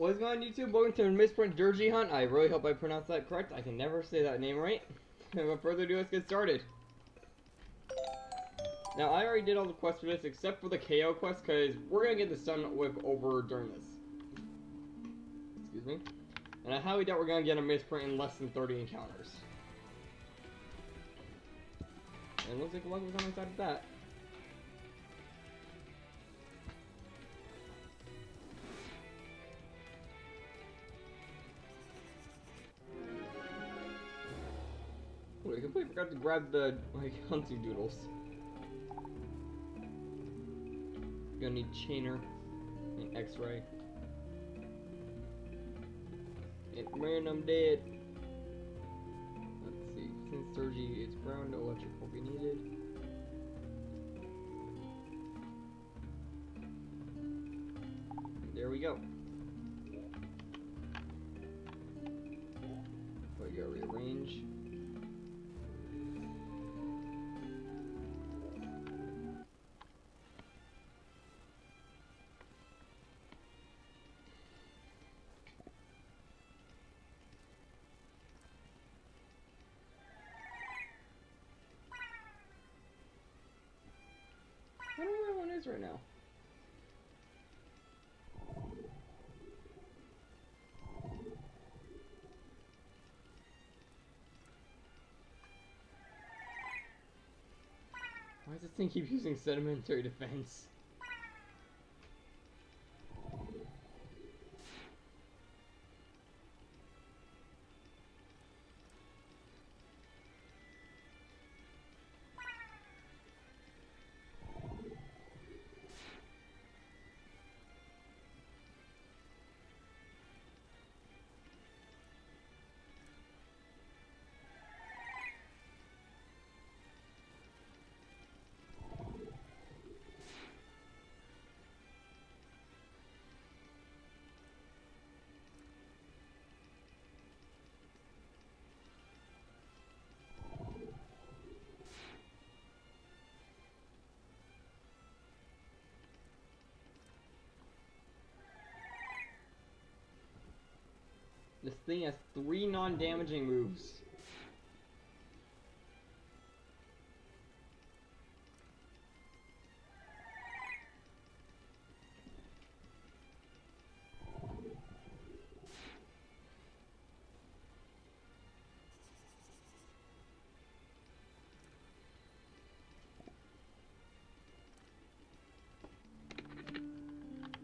What's going on YouTube? Welcome to Misprint Duraje Hunt. I really hope I pronounced that correct. I can never say that name right. Without further ado, let's get started. Now, I already did all the quests for this except for the KO quest because we're going to get the stun whip over during this. Excuse me. And I highly doubt we're going to get a misprint in less than 30 encounters. And it looks like luck was on my side of that. I completely forgot to grab the, hunting doodles. Gonna need Chainer and X-Ray. And random dead. Let's see, since Duraje is brown, no electric will be needed. There we go. We go rearrange. I don't know where one is right now. Why does this thing keep using sedimentary defense? This thing has 3 non-damaging moves.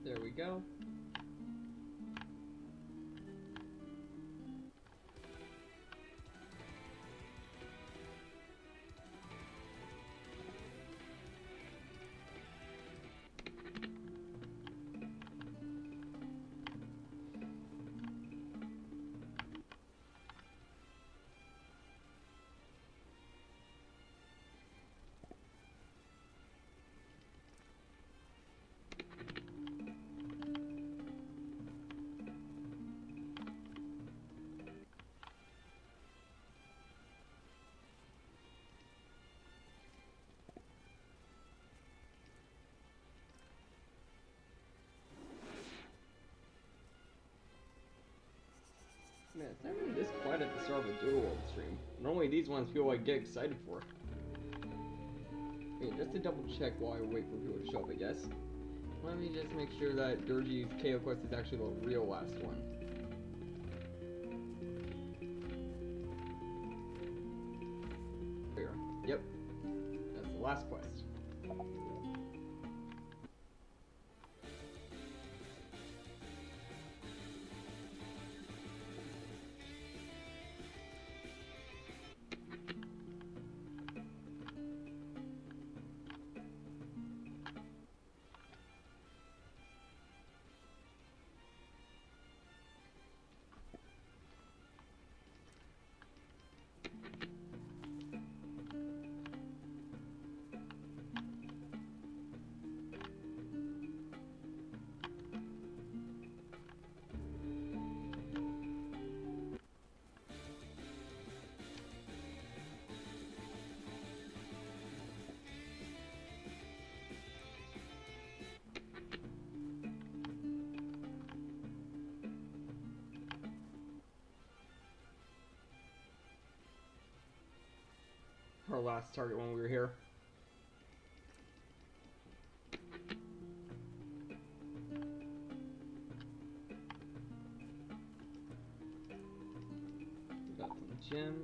There we go. Man, it's never been this quiet at the start of a Dual World stream. Normally these ones people I get excited for. Okay, just to double check while I wait for people to show up, I guess. Let me just make sure that Duraje's KO quest is actually the real last one. Here. Yep. That's the last quest. last target when we were here. We got some gems.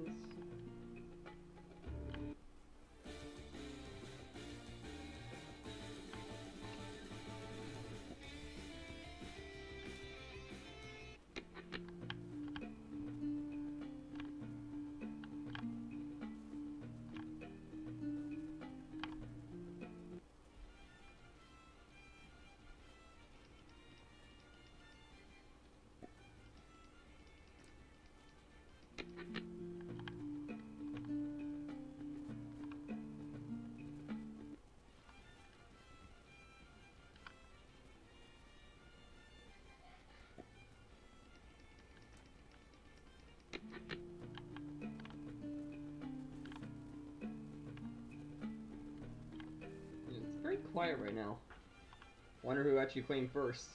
It's very quiet right now. Wonder who actually claimed first.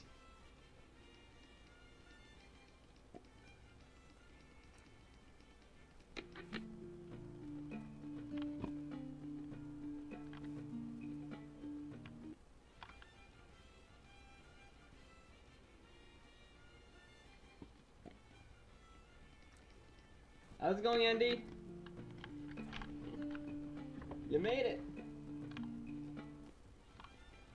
How's it going, Andy? You made it!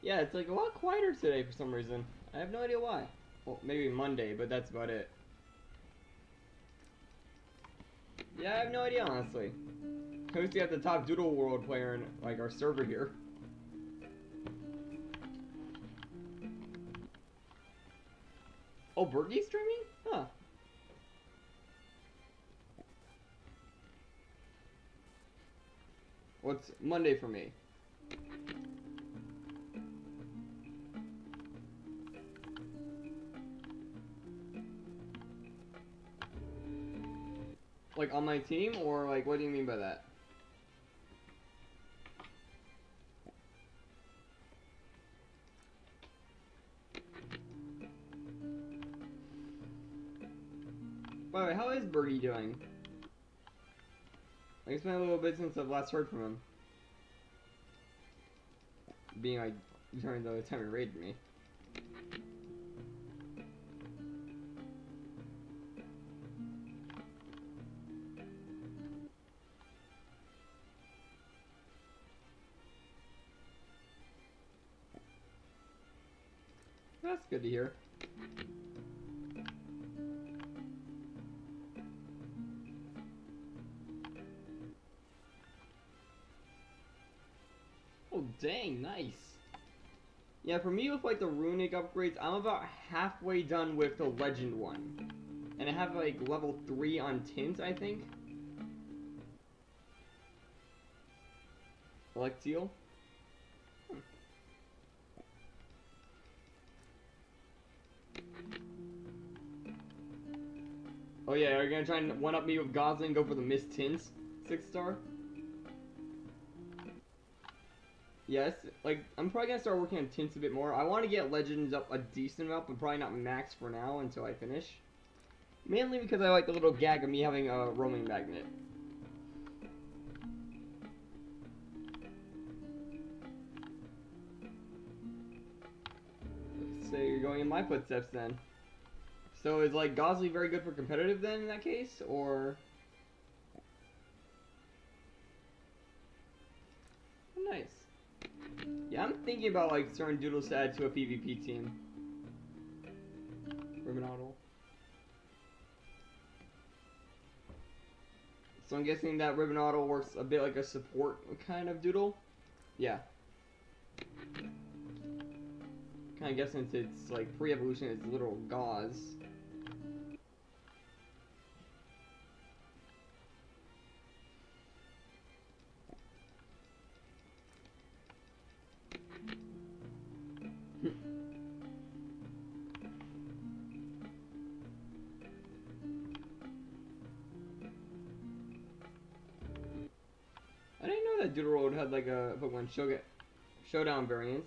Yeah, it's like a lot quieter today for some reason. I have no idea why. Well, maybe Monday, but that's about it. Yeah, I have no idea, honestly. I used to have the top Doodle World player in, like, our server here. Oh, Bergie's streaming? Huh. What's Monday for me? Like on my team, or like what do you mean by that? By the way, how is Bergie doing? Like, it's been a little bit since I've last heard from him. Being like, during the time he raided me. That's good to hear. Oh, dang, nice. Yeah, for me with like the runic upgrades, I'm about halfway done with the legend one. And I have like level 3 on tint, I think. Electeel. Oh yeah, are you gonna try and one-up me with Gosling and go for the Mist Tints 6-star? Yes, like, I'm probably gonna start working on tints a bit more. I want to get Legends up a decent amount, but probably not max for now until I finish. Mainly because I like the little gag of me having a roaming magnet. So you're going in my footsteps then. So is like Gosley very good for competitive then in that case, or? Nice. Yeah, I'm thinking about like starting Doodles to add to a PvP team. Ribbonautle. So I'm guessing that Ribbonautle works a bit like a support kind of Doodle. Yeah. Kind of guessing it's like pre-evolution, it's literal gauze. I didn't know that Doodle World had like a Pokemon Showdown variant.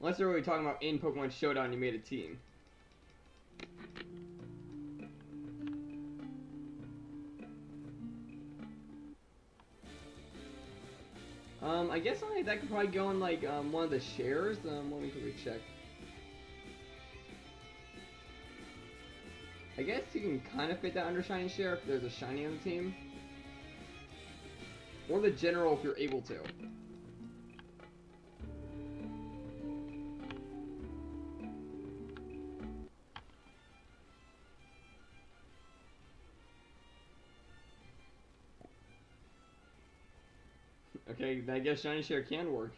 Unless they're really talking about in Pokemon Showdown you made a team. I guess something like that could probably go on like one of the shares. Let me quickly check. I guess you can kind of fit that under shiny share if there's a shiny on the team. Or the general if you're able to. Okay, I guess shiny share can work.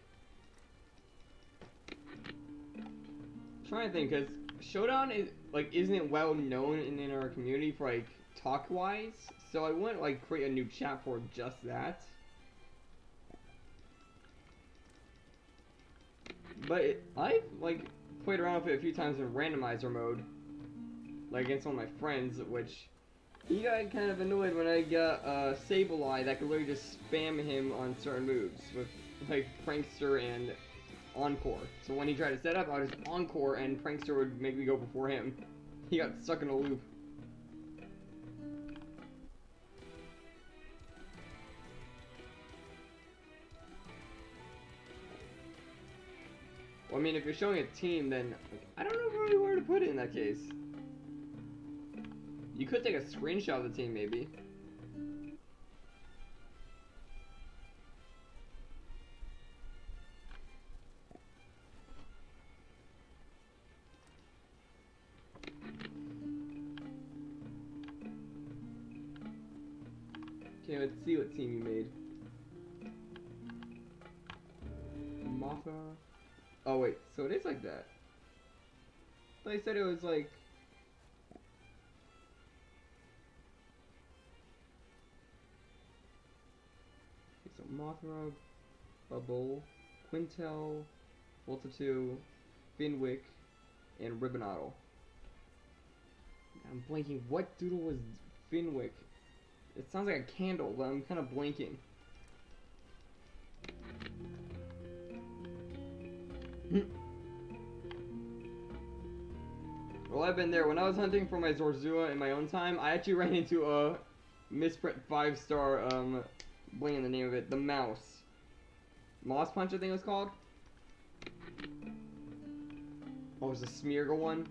I'm trying to think, because Showdown is like isn't well known in our community for like talk wise, so I wouldn't like create a new chat for just that. But I've like played around with it a few times in randomizer mode, like against one of my friends, which he got kind of annoyed when I got Sableye that could literally just spam him on certain moves with like Prankster and Encore. So when he tried to set up, I would just Encore and Prankster would make me go before him. He got stuck in a loop. Well, I mean, if you're showing a team, then like, I don't know really where to put it in that case. You could take a screenshot of the team, maybe. Okay, let's see what team you made. Mothra. Oh wait, so it is like that. They said it was like. Okay, so Mothra, Bubble, Quintel, Volta-2, Finwick, and Ribbonottle. I'm blanking. What doodle was Finwick? It sounds like a candle, but I'm kind of blanking. Well, I've been there. When I was hunting for my Zorzua in my own time, I actually ran into a Misprint 5-star, blanking the name of it, the mouse. Moss Punch, I think it was called. Oh, it was a Smeargle one.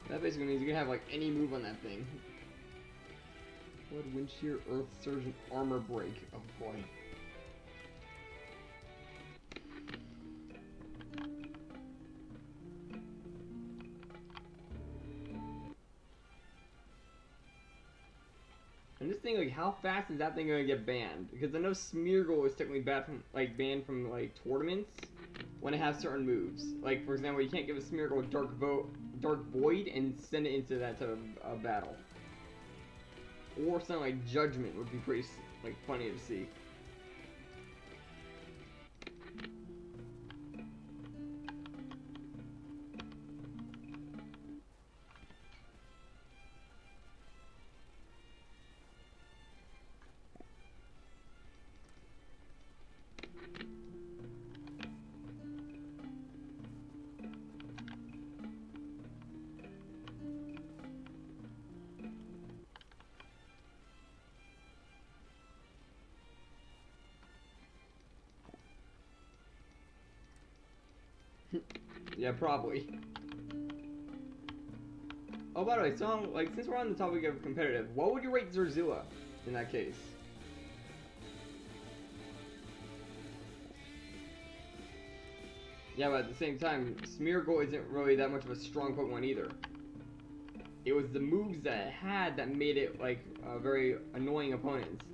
That basically means you can have like any move on that thing. Blood, Wind Shear, Earth Surge, and Armor Break. Oh boy. I'm just thinking, like, how fast is that thing gonna get banned? Because I know Smeargle is technically banned from like tournaments when it has certain moves. Like, for example, you can't give a Smeargle Dark Void and send it into that type of battle. Or something like Judgment would be pretty like funny to see. Yeah, probably. Oh, by the way, so like since we're on the topic of competitive, what would you rate Zorzua in that case? Yeah, but at the same time, Smeargle isn't really that much of a strong Pokemon either. It was the moves that it had that made it like very annoying opponents.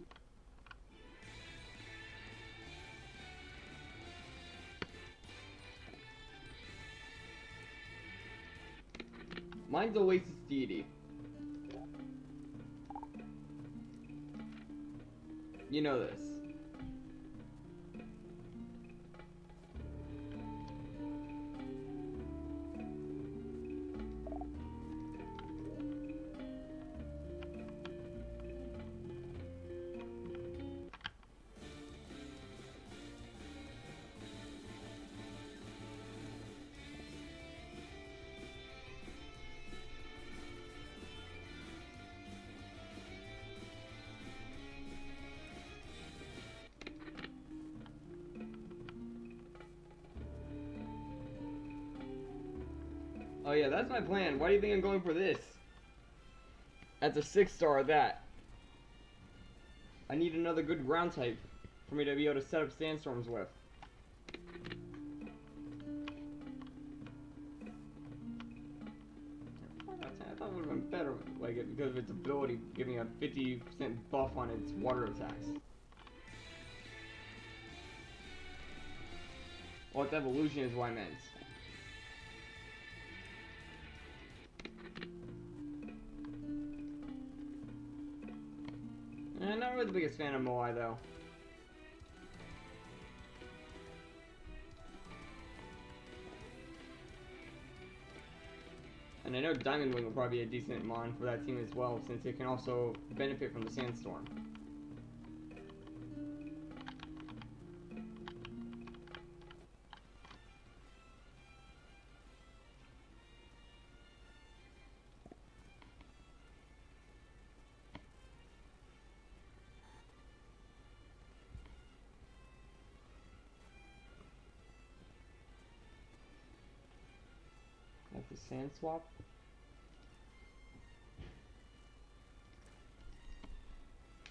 Mine's Oasis Deity. You know this. Oh yeah, that's my plan. Why do you think I'm going for this? That's a 6-star at that. I need another good ground type for me to be able to set up sandstorms with. I thought it would have been better, like, because of its ability giving a 50% buff on its water attacks. Well, its evolution is what I meant. Not really the biggest fan of Moai, though. And I know Diamond Wing will probably be a decent mon for that team as well, since it can also benefit from the Sandstorm. Like the Sand Swap.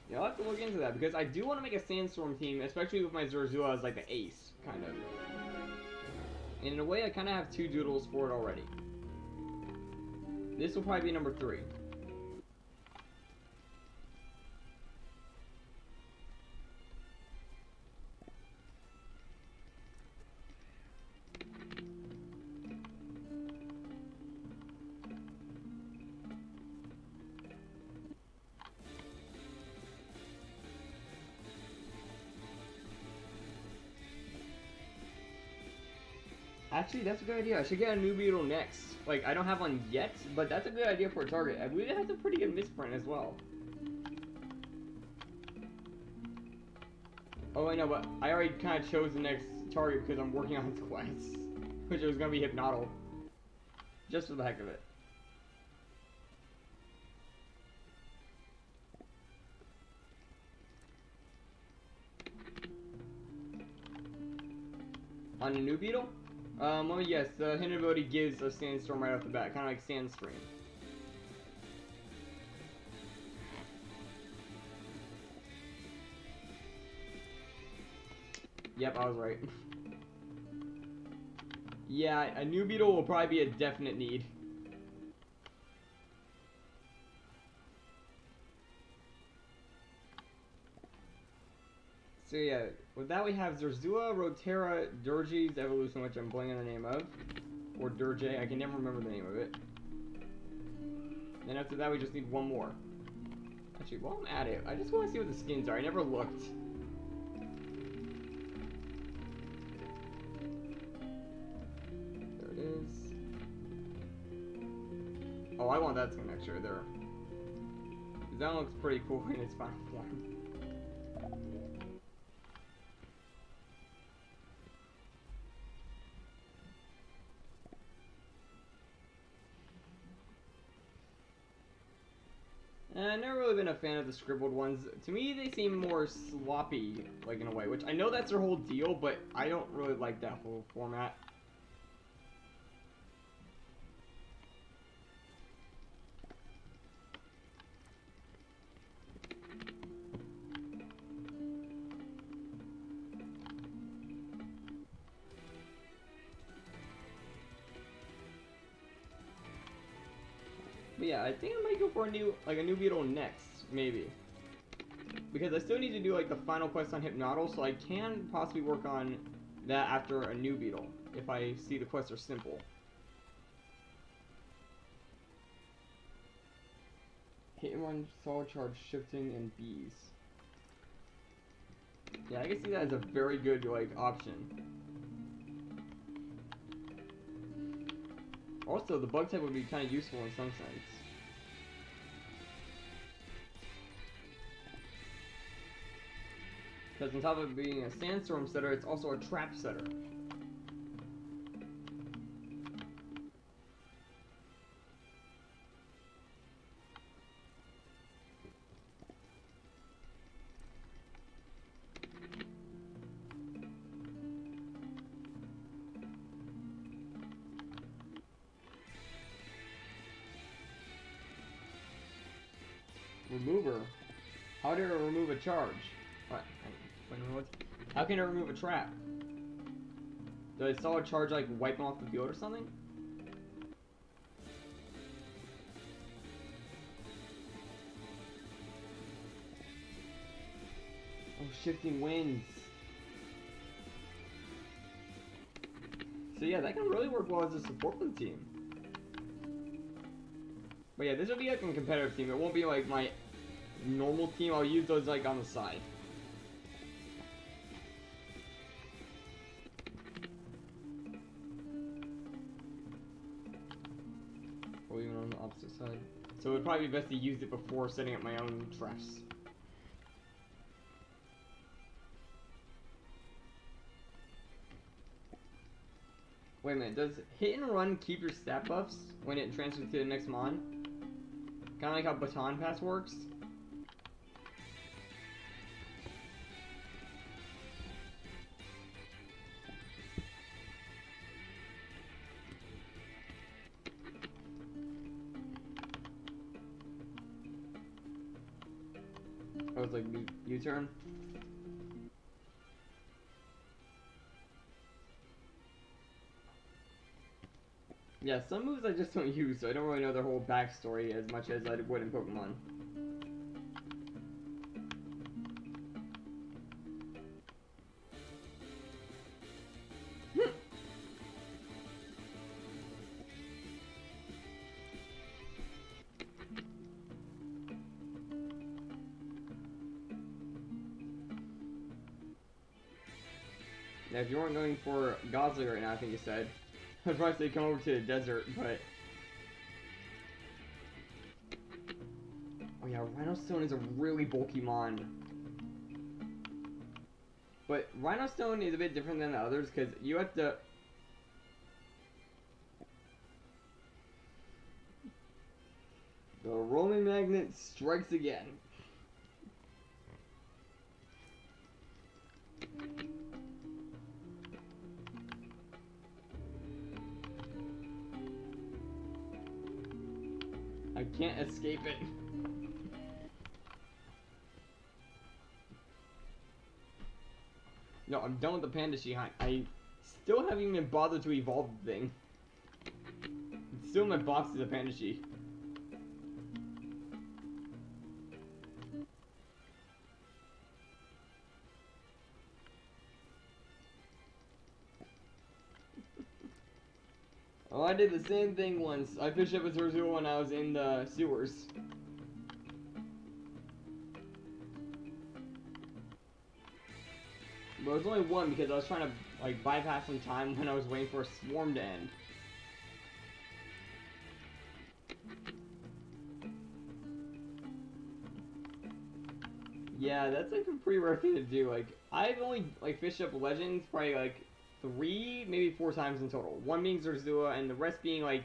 Yeah, I'll have to look into that, because I do want to make a Sandstorm team, especially with my Zerzua as like the ace, kind of. And in a way, I kind of have 2 doodles for it already. This will probably be number 3. Actually, that's a good idea. I should get a new beetle next. Like, I don't have one yet, but that's a good idea for a target. I believe it has a pretty good misprint as well. Oh, I know, but I already kind of chose the next target because I'm working on its quest, which was going to be Hypnottle. Just for the heck of it. On a new beetle? Well, yes, the hidden ability gives a sandstorm right off the bat, kind of like Sandstream. Yep, I was right. Yeah, a new beetle will probably be a definite need. So yeah, with that we have Zerzua, Rotera, Duraje's evolution, which I'm blanking on the name of. Or Duraje, I can never remember the name of it. Then after that we just need one more. Actually, while I'm at it, I just want to see what the skins are. I never looked. There it is. Oh, I want that skin actually right there. That looks pretty cool in its final form. I've never really been a fan of the scribbled ones. To me, they seem more sloppy, like in a way, which I know that's their whole deal, but I don't really like that whole format. But yeah, I think I might go for a new beetle next, maybe. Because I still need to do like the final quest on Hypnottle, so I can possibly work on that after a new beetle, if I see the quests are simple. Hit and run, solid charge, shifting, and bees. Yeah, I can see that as a very good like option. Also, the bug type would be kind of useful in some sense. Because on top of being a sandstorm setter, it's also a trap setter. Remover. How did it remove a charge? What? How can it remove a trap? Did I saw a charge like wiping off the field or something? Oh, shifting winds. So yeah, that can really work well as a support for the team. But yeah, this will be like a competitive team. It won't be like my normal team. I'll use those like on the side. Or even on the opposite side. So it would probably be best to use it before setting up my own traps. Wait a minute, does hit and run keep your stat buffs when it transfers to the next mon? Kinda like how baton pass works? Oh, it's like U-turn? Yeah, some moves I just don't use, so I don't really know their whole backstory as much as I would in Pokemon. Now, if you weren't going for Gosling right now, I think you said, I'd probably say come over to the desert, but... Oh yeah, Rhinostone is a really bulky mon. But Rhinostone is a bit different than the others, because you have to... The roaming magnet strikes again. I can't escape it. No, I'm done with the Panda Shihan. I still haven't even bothered to evolve the thing. It's still in my box as a Panda Shi. Oh, I did the same thing once. I fished up a Zorzua when I was in the sewers. But it was only one because I was trying to like bypass some time when I was waiting for a swarm to end. Yeah, that's like a pretty rare thing to do. Like I've only like fished up legends probably like 3, maybe 4 times in total. One being Zorzua and the rest being like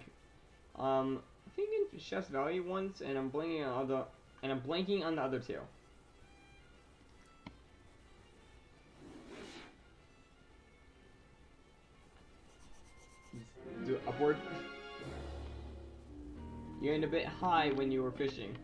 I think in Chef's Valley once, and I'm blanking on the other 2. Do it upward. You end a bit high when you were fishing.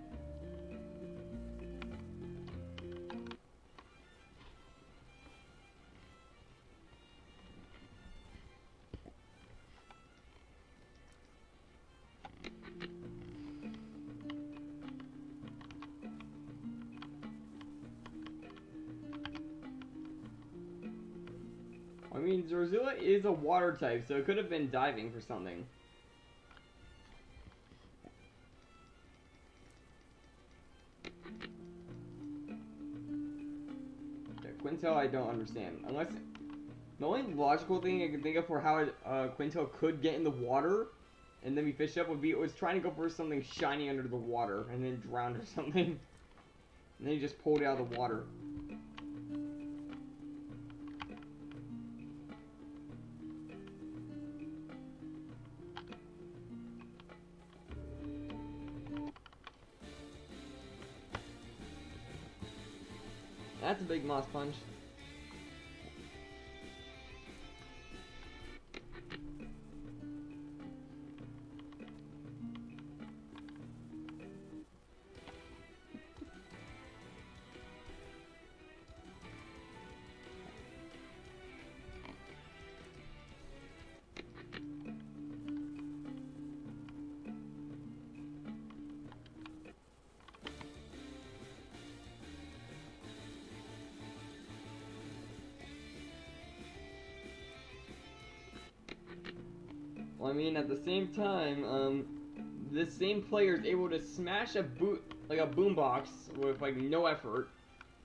I mean, Zorzua is a water type, so it could have been diving for something. Yeah, Quintel, I don't understand. Unless... The only logical thing I can think of for how Quintel could get in the water and then be fished up would be it was trying to go for something shiny under the water and then drowned or something. And then he just pulled it out of the water. That's a big moss punch. I mean, at the same time, this same player is able to smash a boombox with like no effort.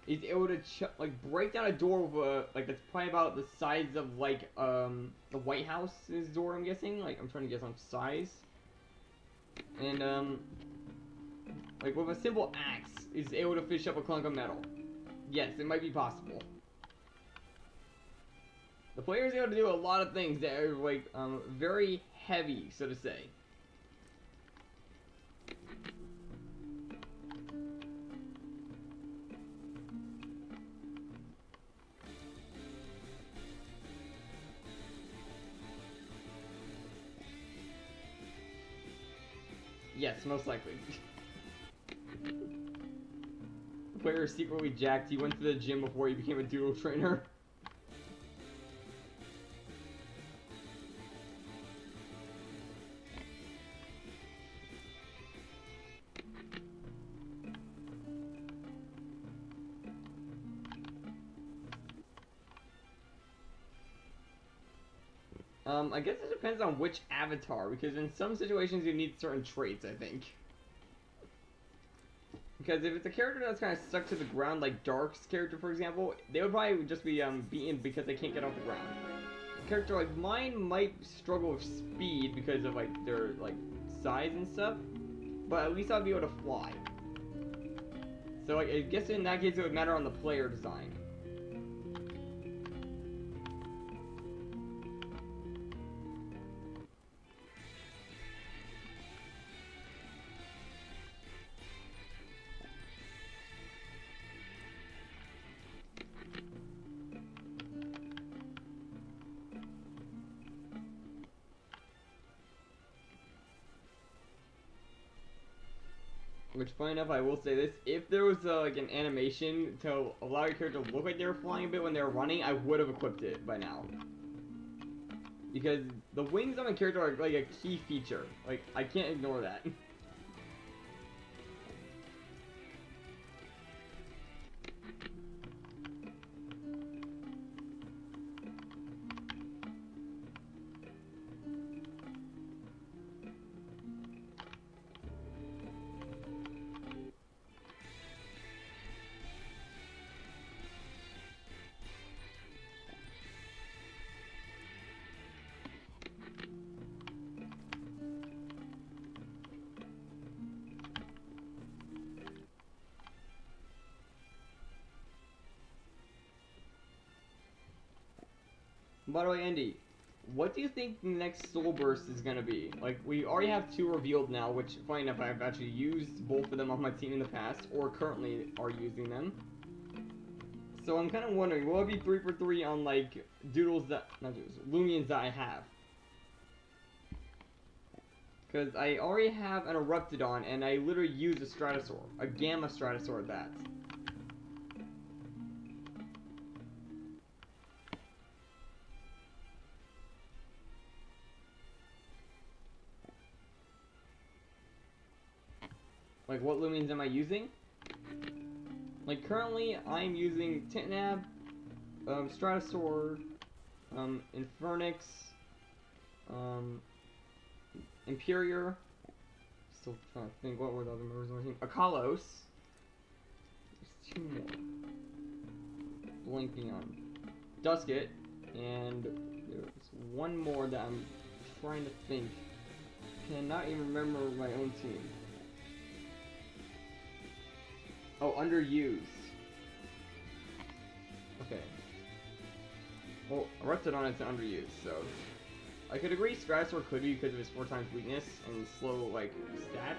He's able to like break down a door with a that's probably about the size of like the White House's door. I'm guessing. Like I'm trying to guess on size. And like with a simple axe, is able to fish up a clunk of metal. Yes, it might be possible. The player is able to do a lot of things that are like very heavy, so to say. Yes, most likely. The player is secretly jacked. He went to the gym before he became a doodle trainer. I guess it depends on which avatar, because in some situations you need certain traits, I think. Because if it's a character that's kind of stuck to the ground, like Dark's character, for example, they would probably just be beaten because they can't get off the ground. A character like mine might struggle with speed because of like their like size and stuff, but at least I'll be able to fly. So like, I guess in that case it would matter on the player design. Which, funny enough, I will say this: if there was like an animation to allow your character to look like they were flying a bit when they were running, I would have equipped it by now. Because the wings on a character are like a key feature. Like, I can't ignore that. By the way, Andy, what do you think the next Soul Burst is gonna be? Like, we already have 2 revealed now, which, funny enough, I've actually used both of them on my team in the past, or currently are using them. So I'm kind of wondering, will it be 3 for 3 on, like, Lumions that I have? Because I already have an Eruptidon, and I literally use a Stratosaur, a Gamma Stratosaur at that. Like, what Lumions am I using? Like, currently, I'm using Titnab, Stratosaur, Infernix, Imperior. Still trying to think, what were the other members of my team? Akalos. There's 2 more. Blanking on. Dusket. And there's 1 more that I'm trying to think. Cannot even remember my own team. Oh, underused. Okay. Well, Eruptidon is underused, so I could agree Stratosaur could be because of his 4 times weakness and slow, like, stats.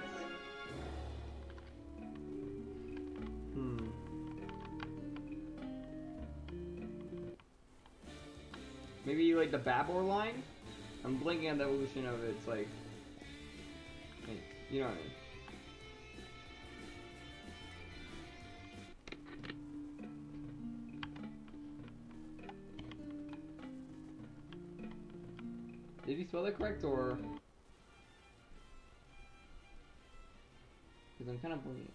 Maybe, like, the Babor line? I'm blinking on the evolution of its, like, you know what I mean. Did you spell that correct, or? Because I'm kind of blinking.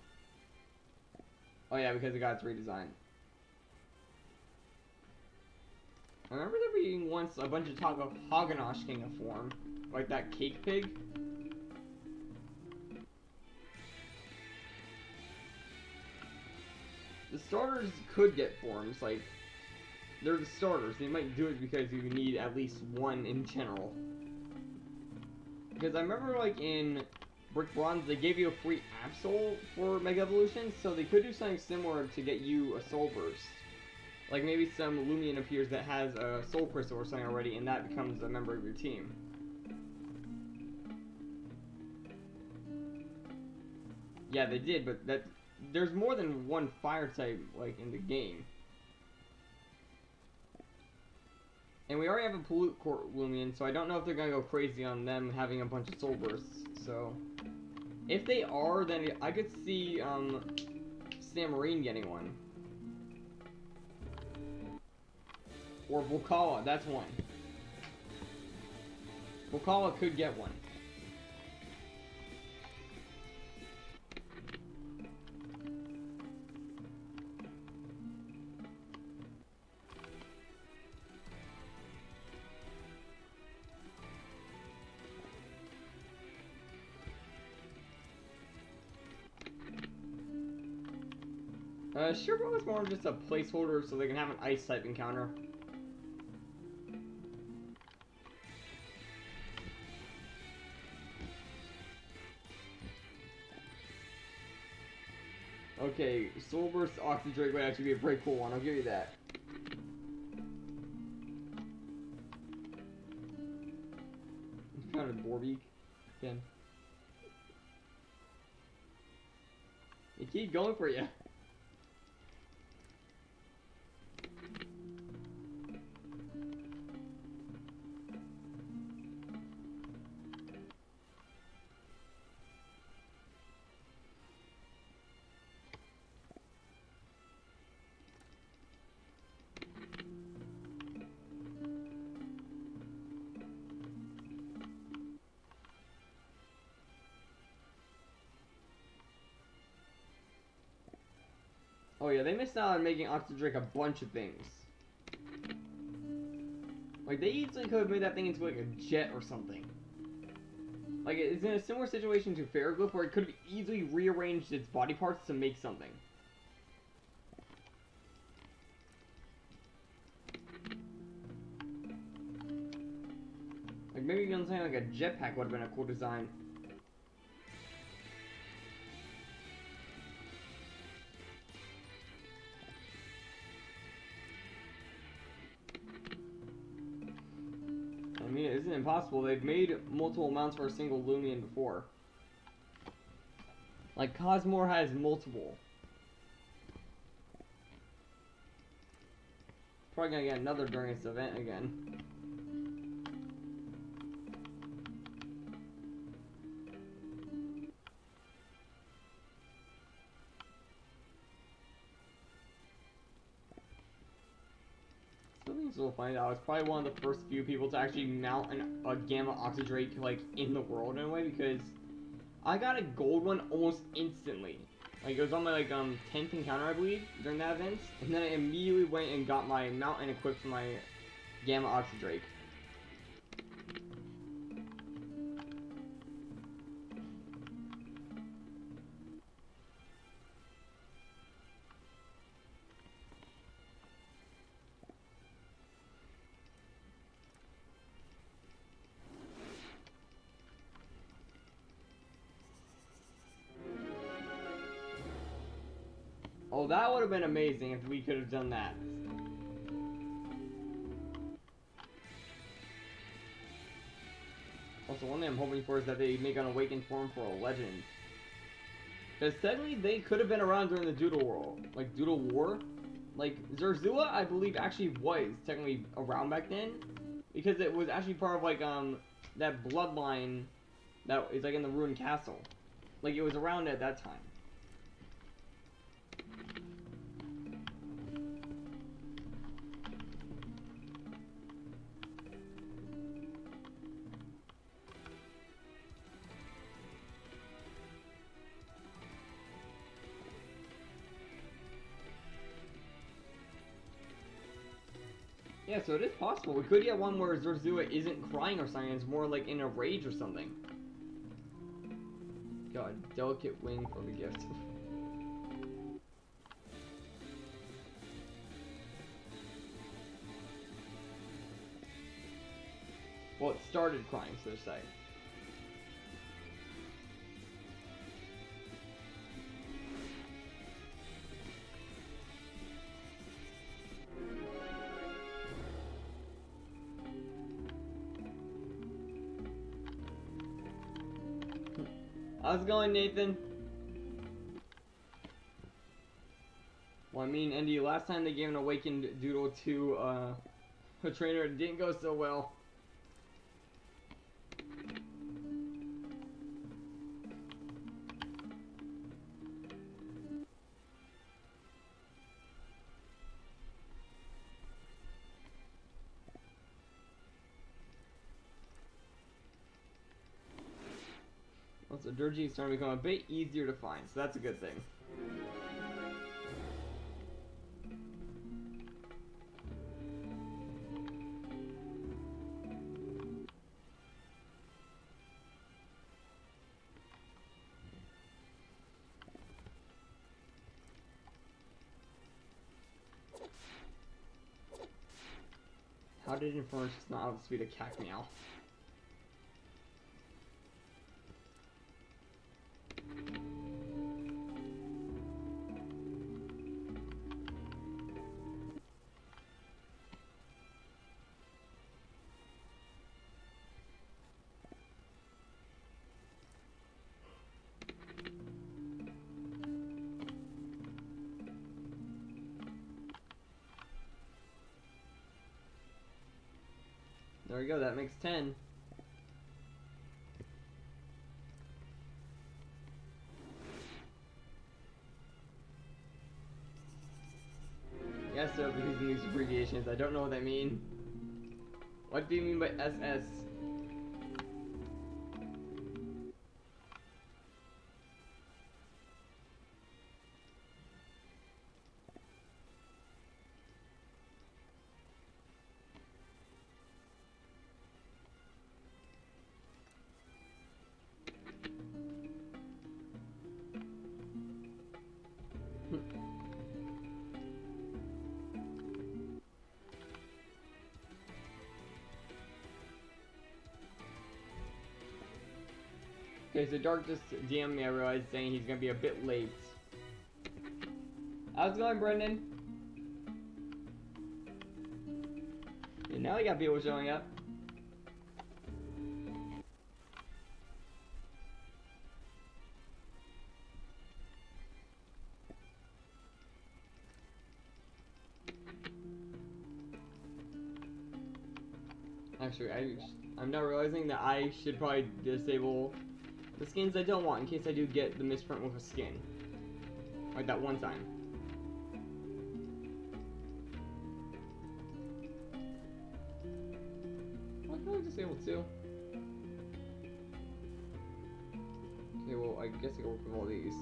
Oh yeah, because it got its redesign. I remember there being once a bunch of talk of Hagenosh getting a form. like that cake pig. The starters could get forms, like, they're the starters. They might do it because you need at least one in general. Because I remember, like, in Brick Bronze, they gave you a free Absol for Mega Evolution, so they could do something similar to get you a Soul Burst. Like, maybe some Lumion appears that has a Soul Crystal or something already, and that becomes a member of your team. Yeah, they did, but there's more than one fire type, like, in the game. And we already have a Pollute Court Lumion, so I don't know if they're gonna go crazy on them having a bunch of Soul Bursts, so... If they are, then I could see, Samarine getting one. Or Volcala, that's one. Volcala could get one. Sherbro is more just a placeholder so they can have an ice type encounter. Okay, Soul Burst Oxydrake would actually be a pretty cool one, I'll give you that. Kind of Borbeak again. They keep going for you. Oh yeah, they missed out on making Oxydrake a bunch of things. Like, they easily could have made that thing into, like, a jet or something. Like, it's in a similar situation to Ferroglyph, where it could have easily rearranged its body parts to make something. Like, maybe even something like a jetpack would have been a cool design. I mean, it isn't impossible. They've made multiple mounts for a single Lumion before. Like, Cosmore has multiple. Probably gonna get another during this event again. Something's so funny that I was probably one of the first few people to actually mount a Gamma Oxydrake, like, in the world in a way, because I got a gold one almost instantly. Like, it was on my, like, 10th encounter, I believe, during that event, and then I immediately went and got my mount and equipped for my Gamma Oxydrake. Oh, that would have been amazing if we could have done that. Also, one thing I'm hoping for is that they make an awakened form for a legend. Because technically, they could have been around during the Doodle War. Like, Doodle War. Like, Zerzua, I believe, actually was technically around back then. Because it was actually part of, like, that bloodline that is, like, in the ruined castle. Like, it was around at that time. Yeah, so it is possible. We could get one where Zorzua isn't crying or something, it's more like in a rage or something. God, delicate wing for the gift. Well, it started crying, so to say. How's it going, Nathan? Well, I mean, Andy, last time they gave an awakened doodle to a trainer, it didn't go so well. So Duraje is starting to become a bit easier to find, so that's a good thing. How did Infernus not have the speed of Cacmeow? There we go, that makes 10. Yes, so using these abbreviations, I don't know what they mean. What do you mean by SS? Okay, so Dark just DM'd me, I realized, saying he's gonna be a bit late. How's it going, Brendan? And now we got people showing up. Actually, I'm now realizing that I should probably disable the skins I don't want in case I do get the misprint with a skin. Like that one time. Why can't I disable two? Okay, well, I guess I can work with all these.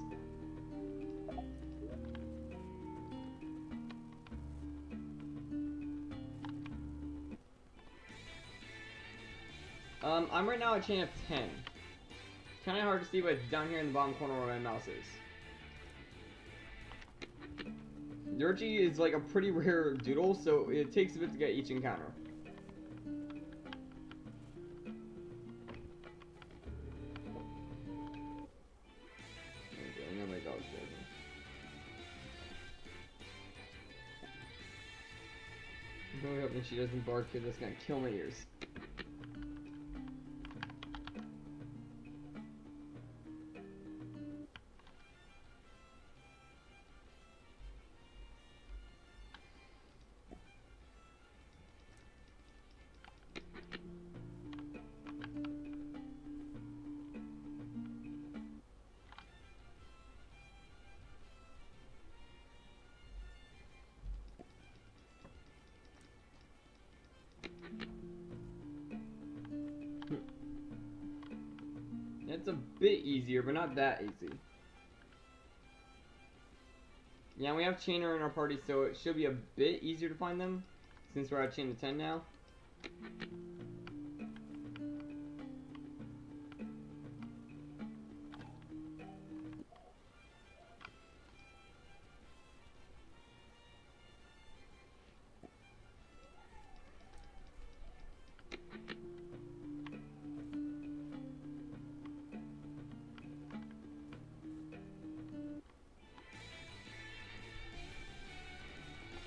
I'm right now at chain of 10. Kind of hard to see, but it's down here in the bottom corner where my mouse is. Duraje is like a pretty rare doodle, so it takes a bit to get each encounter. Okay, I know my dog's barking. I'm really hoping she doesn't bark because that's gonna kill my ears. It's a bit easier, but not that easy. Yeah, we have Chainer in our party, so it should be a bit easier to find them. Since we're at chain of 10 now.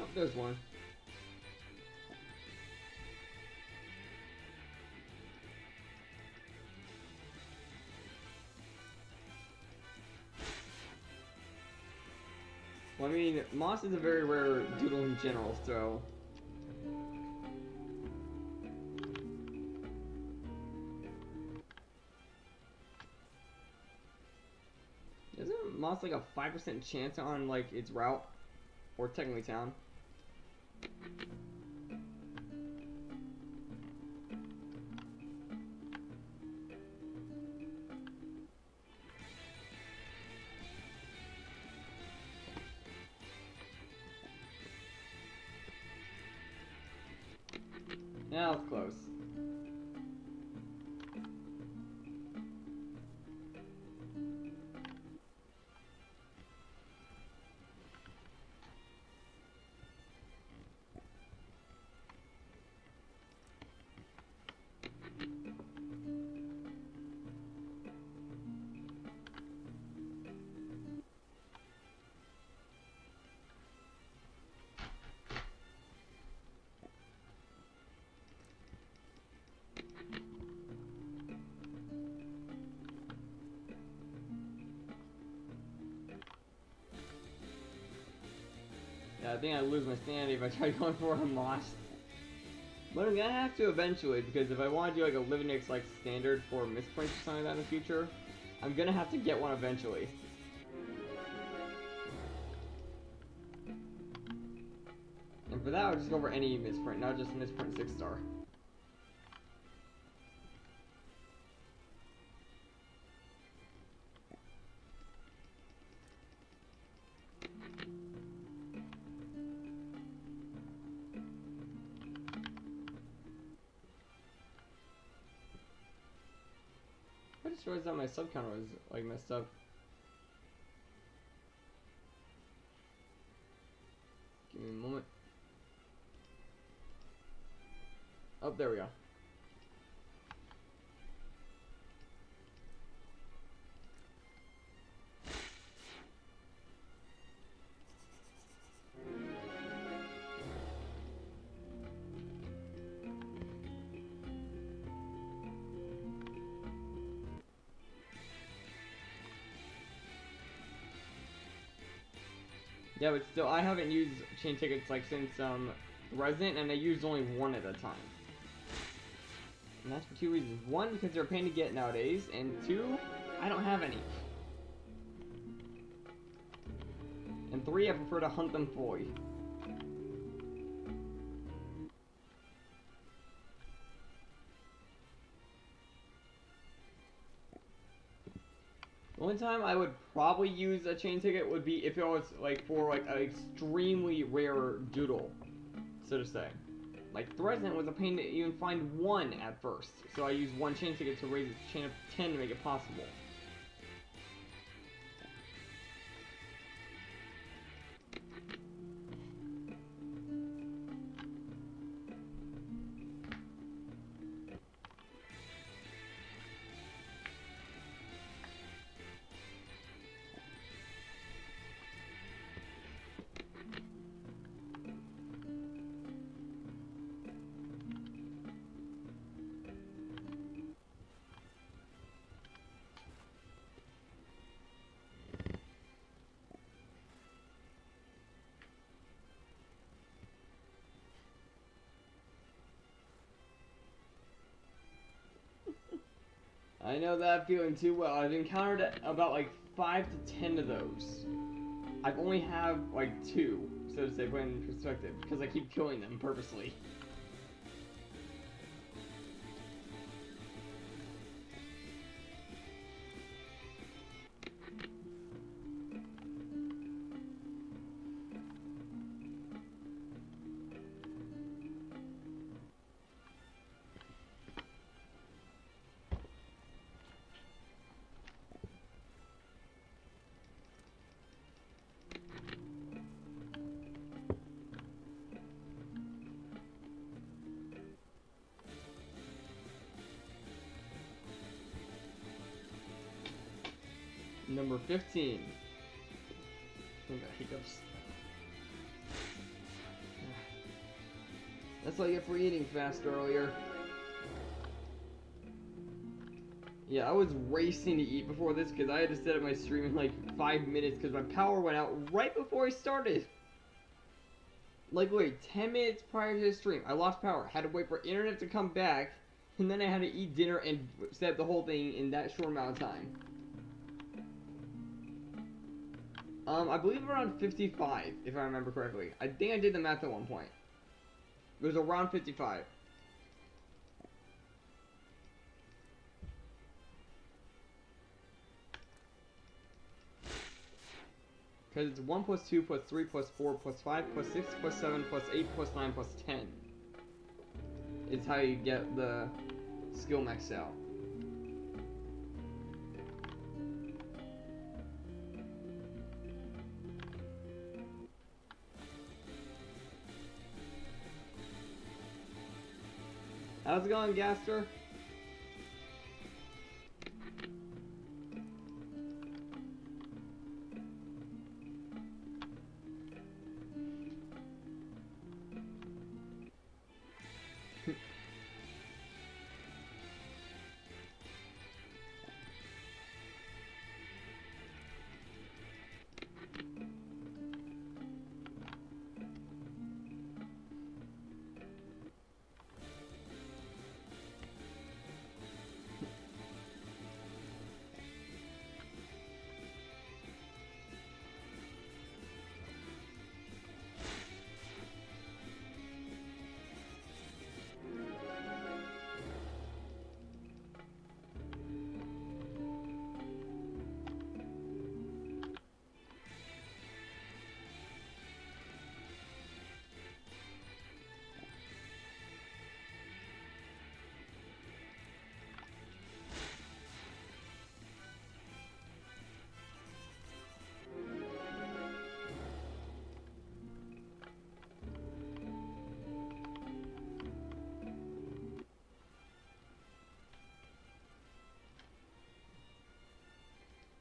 Oh, there's one. Well, I mean, moss is a very rare doodle in general, so... Isn't moss like a 5% chance on, like, its route? Or technically town? Yeah, that's close. Yeah, I think I lose my sanity if I try going for a moss. But I'm gonna have to eventually, because if I want to do like a Livinix like standard for Misprint or something like that in the future, I'm gonna have to get one eventually. And for that, I'll just go for any Misprint, not just Misprint 6-star. I just realized that my sub counter was like messed up. Give me a moment. Oh, there we go. Yeah, but still, I haven't used chain tickets like since Resident, and I used only one at a time. And that's for two reasons. One, because they're a pain to get nowadays, and two, I don't have any. And three, I prefer to hunt them fully. The only time I would probably use a chain ticket would be if it was like for like an extremely rare doodle, so to say. Like the Resident was a pain to even find one at first, so I used one chain ticket to raise its chain of 10 to make it possible. I know that feeling too well. I've encountered about like 5 to 10 of those. I've only have like 2, so to say, put in perspective, because I keep killing them purposely. Number 15. I got hiccups. That's what I get for eating fast earlier. Yeah, I was racing to eat before this because I had to set up my stream in like 5 minutes because my power went out right before I started. Like, wait, 10 minutes prior to the stream, I lost power. Had to wait for internet to come back, and then I had to eat dinner and set up the whole thing in that short amount of time. I believe around 55, if I remember correctly. I think I did the math at one point. It was around 55. Because it's 1 plus 2 plus 3 plus 4 plus 5 plus 6 plus 7 plus 8 plus 9 plus 10. Is how you get the skill max out. How's it going, Gaster?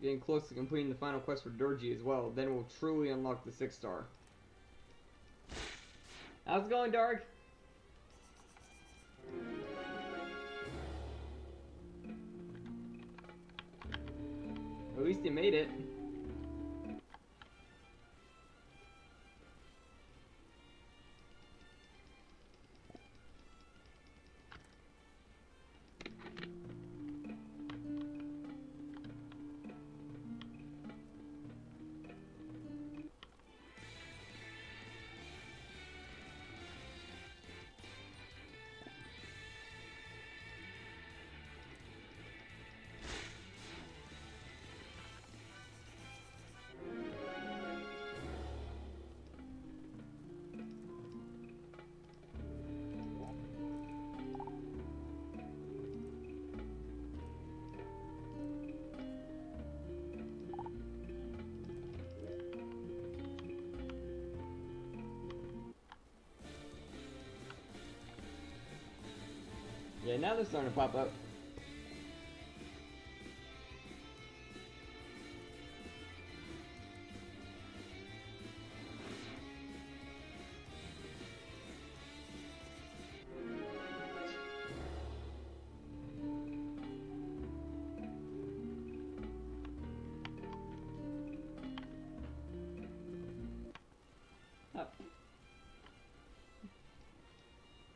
Getting close to completing the final quest for Duraje as well. Then we'll truly unlock the 6-star. How's it going, Dark? At least you made it. Yeah, now they're starting to pop up.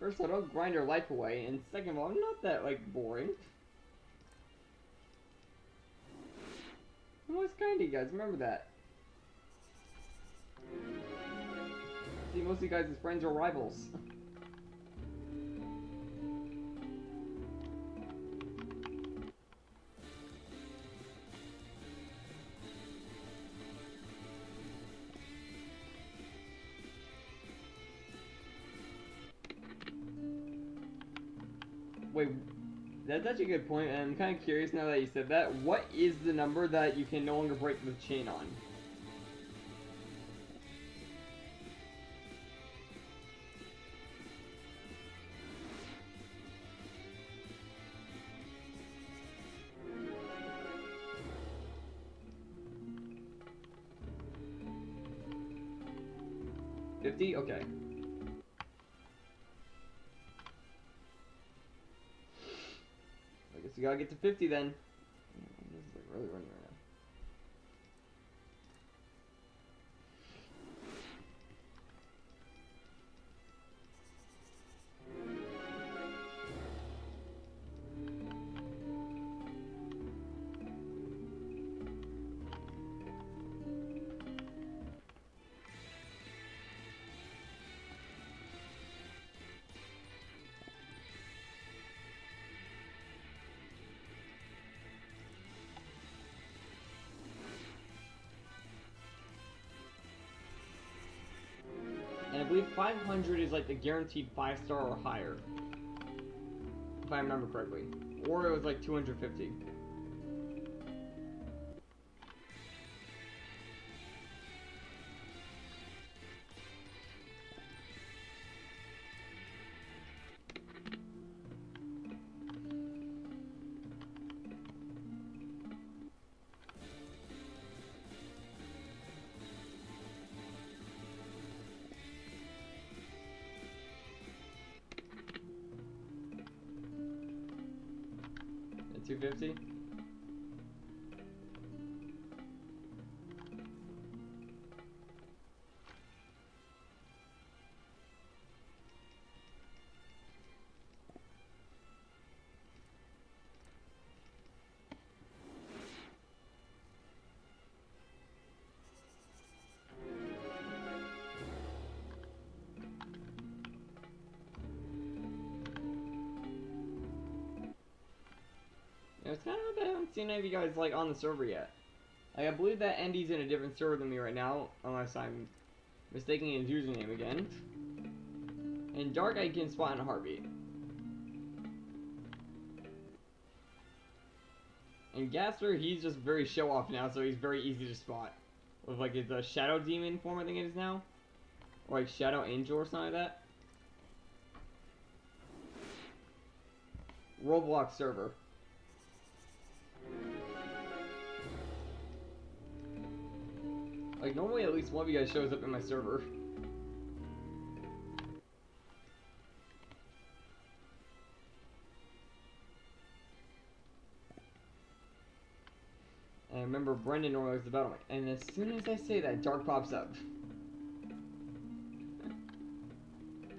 First of all, don't grind your life away, and second of all, I'm not that, like, boring. I'm always kind to you guys, remember that. See, most of you guys as friends or rivals. Wait, that's actually a good point, and I'm kind of curious now that you said that. What is the number that you can no longer break the chain on? 50? Okay. I guess we gotta get to 50 then. This is like really running right now. And I believe 500 is like the guaranteed 5-star or higher. If I remember correctly. Or it was like 250. At 250? It's kind of bad I haven't seen any of you guys like on the server yet. Like, I believe that Andy's in a different server than me right now, unless I'm mistaking his username again. And Dark I can spot in a heartbeat. And Gasser, he's just very show off now, so he's very easy to spot. With like his Shadow Demon form, I think it is now. Or like Shadow Angel or something like that. Roblox server. Like, normally at least one of you guys shows up in my server. And I remember Brendan normally was about him, and as soon as I say that, Dark pops up.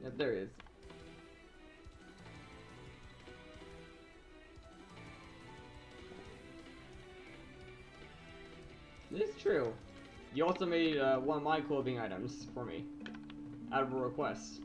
Yep, there he is. This is true. You also made one of my clothing items for me, out of a request.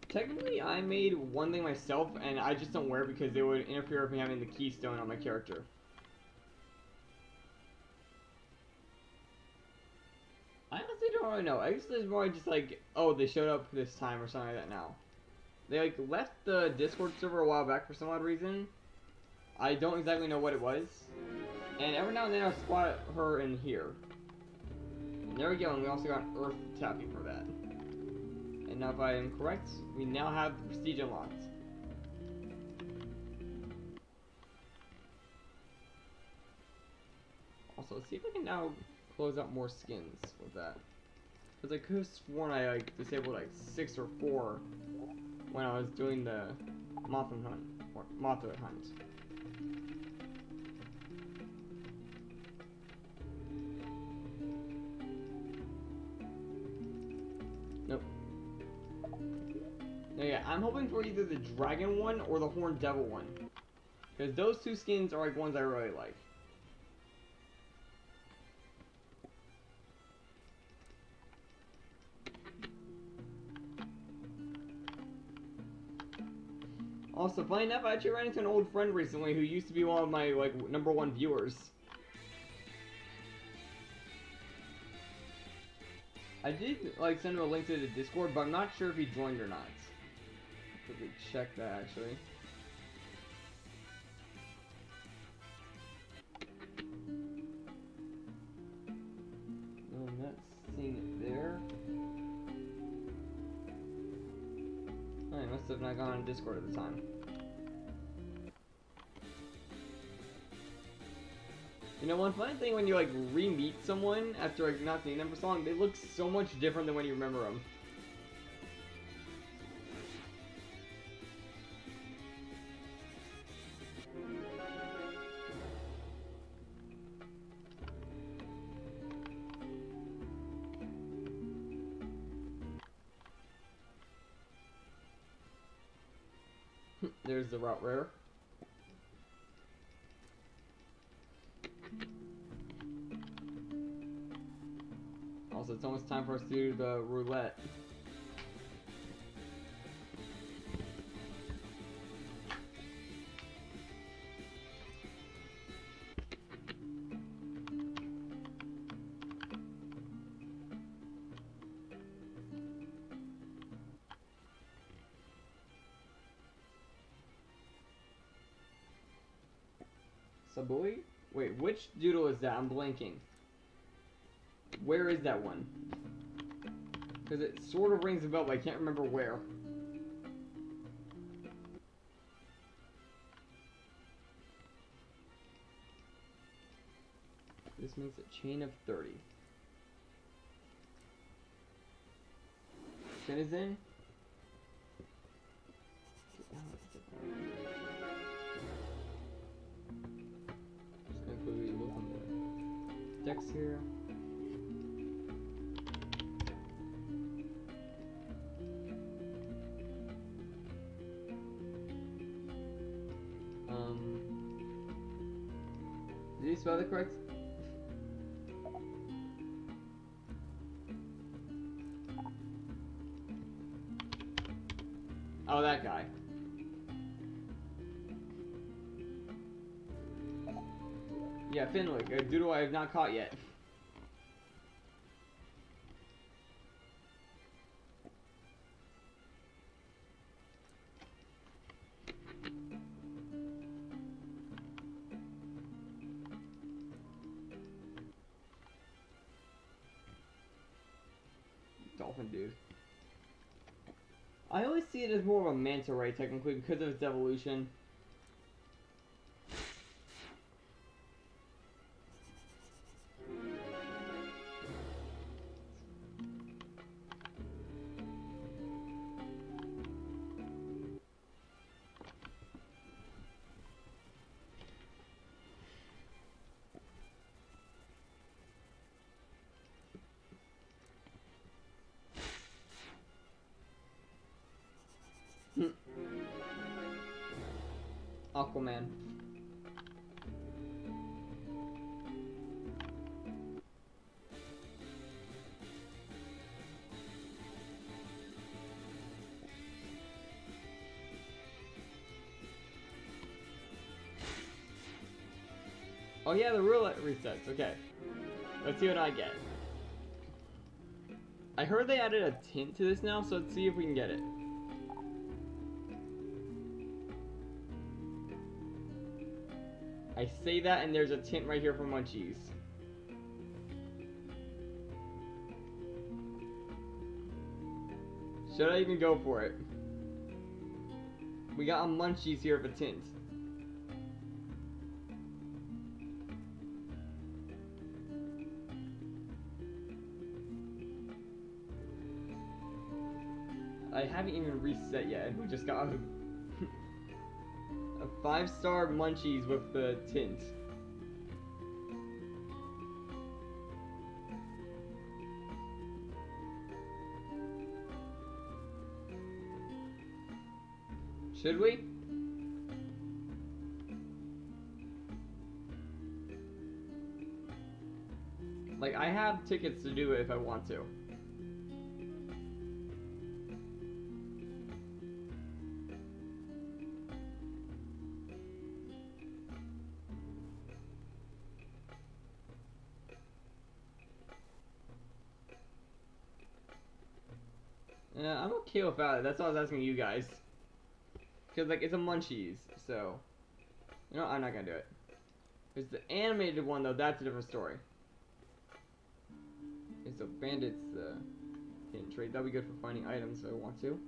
Technically, I made one thing myself, and I just don't wear it because it would interfere with me having the keystone on my character. I honestly don't really know. I guess it's more just like, oh, they showed up this time or something like that now. They like left the Discord server a while back for some odd reason. I don't exactly know what it was. And every now and then I spot her in here. And there we go, and we also got Earth tapping for that. And now if I am correct, we now have the prestige unlocked. Also, let's see if I can now close out more skins with that. Because I could have sworn I like disabled like 6 or 4 when I was doing the Mothman hunt, or Mothra hunt. Nope. No, yeah, I'm hoping for either the dragon one or the horned devil one. Because those two skins are like ones I really like. Also, funny enough, I actually ran into an old friend recently who used to be one of my, like, #1 viewers. I did, like, send him a link to the Discord, but I'm not sure if he joined or not. Quickly check that, actually. No, I'm not seeing it there. I must have not gone on Discord at the time. You know, one funny thing when you like re-meet someone after like not seeing them for so long, they look so much different than when you remember them. There's the route rare. Also, it's almost time for us to do the roulette. Sabui? Wait, which doodle is that? I'm blanking. Where is that one? Because it sort of rings a bell, but I can't remember where. This makes a chain of 30. Citizen? Just gonna quickly look on the decks here. Did you spell that correct? Oh, that guy. Yeah, Finwick, a doodle I have not caught yet. Dolphin dude. I always see it as more of a manta ray technically because of its evolution. Aquaman. Oh yeah, the roulette resets. Okay. Let's see what I get. I heard they added a tint to this now, so let's see if we can get it. I say that and there's a tint right here for Munchies. Should I even go for it? We got a Munchies here of a tint. I haven't even reset yet, and we just got a 5-star Munchies with the tint. Should we? Like, I have tickets to do it if I want to. Yeah, I'm okay without it. That's what I was asking you guys. Because, like, it's a Munchies, so... You know, I'm not gonna do it. There's the animated one, though. That's a different story. Okay, so Bandits, hidden trade. That'll be good for finding items if I want to.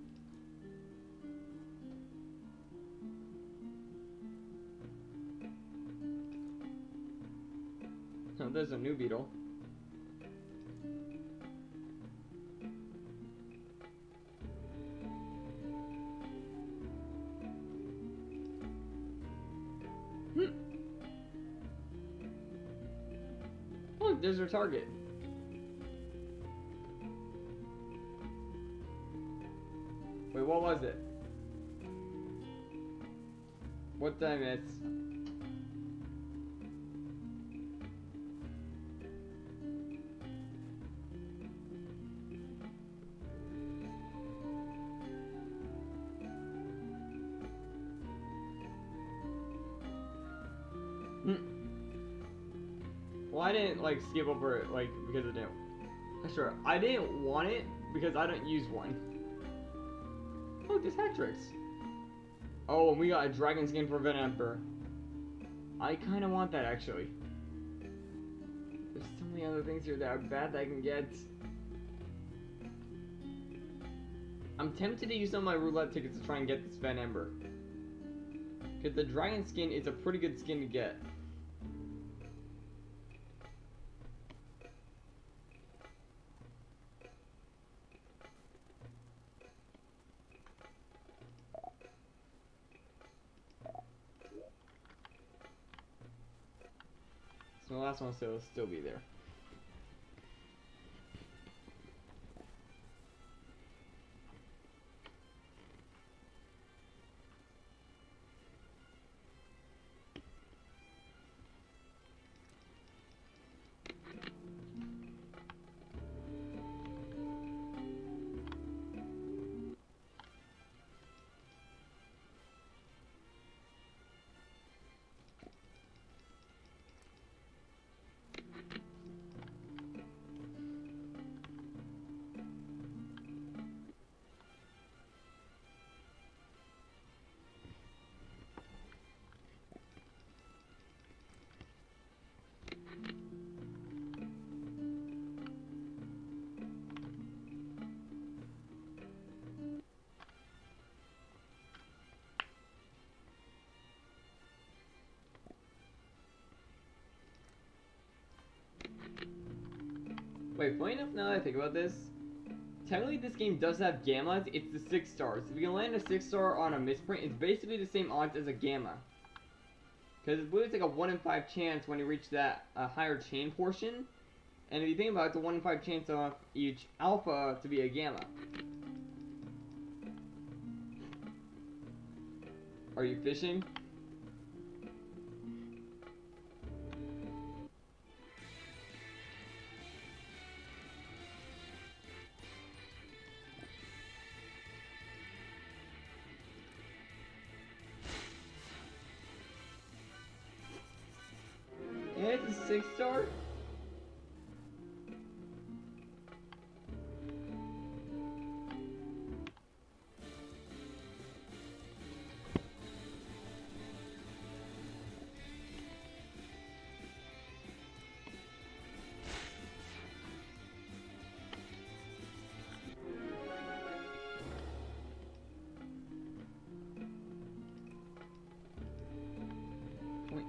there's a new beetle. Look, there's our target. Wait, what was it? What did I miss? Well, I didn't like skip over it like because it didn't. Sure, I didn't want it because I don't use one. Oh, this hat tricks. Oh, and we got a dragon skin for Ven Emperor. I kind of want that actually. There's so many other things here that are bad that I can get. I'm tempted to use some of my roulette tickets to try and get this Ven Emperor. Because the dragon skin is a pretty good skin to get. So the last one will still be there. Wait, funny enough, now that I think about this, technically this game does have gammas, it's the 6 stars. If you can land a 6 star on a misprint, it's basically the same odds as a gamma. Because I believe it's like a 1 in 5 chance when you reach that higher chain portion. And if you think about it, it's a 1 in 5 chance of each alpha to be a gamma. Are you fishing? Yeah, it's a 6 star.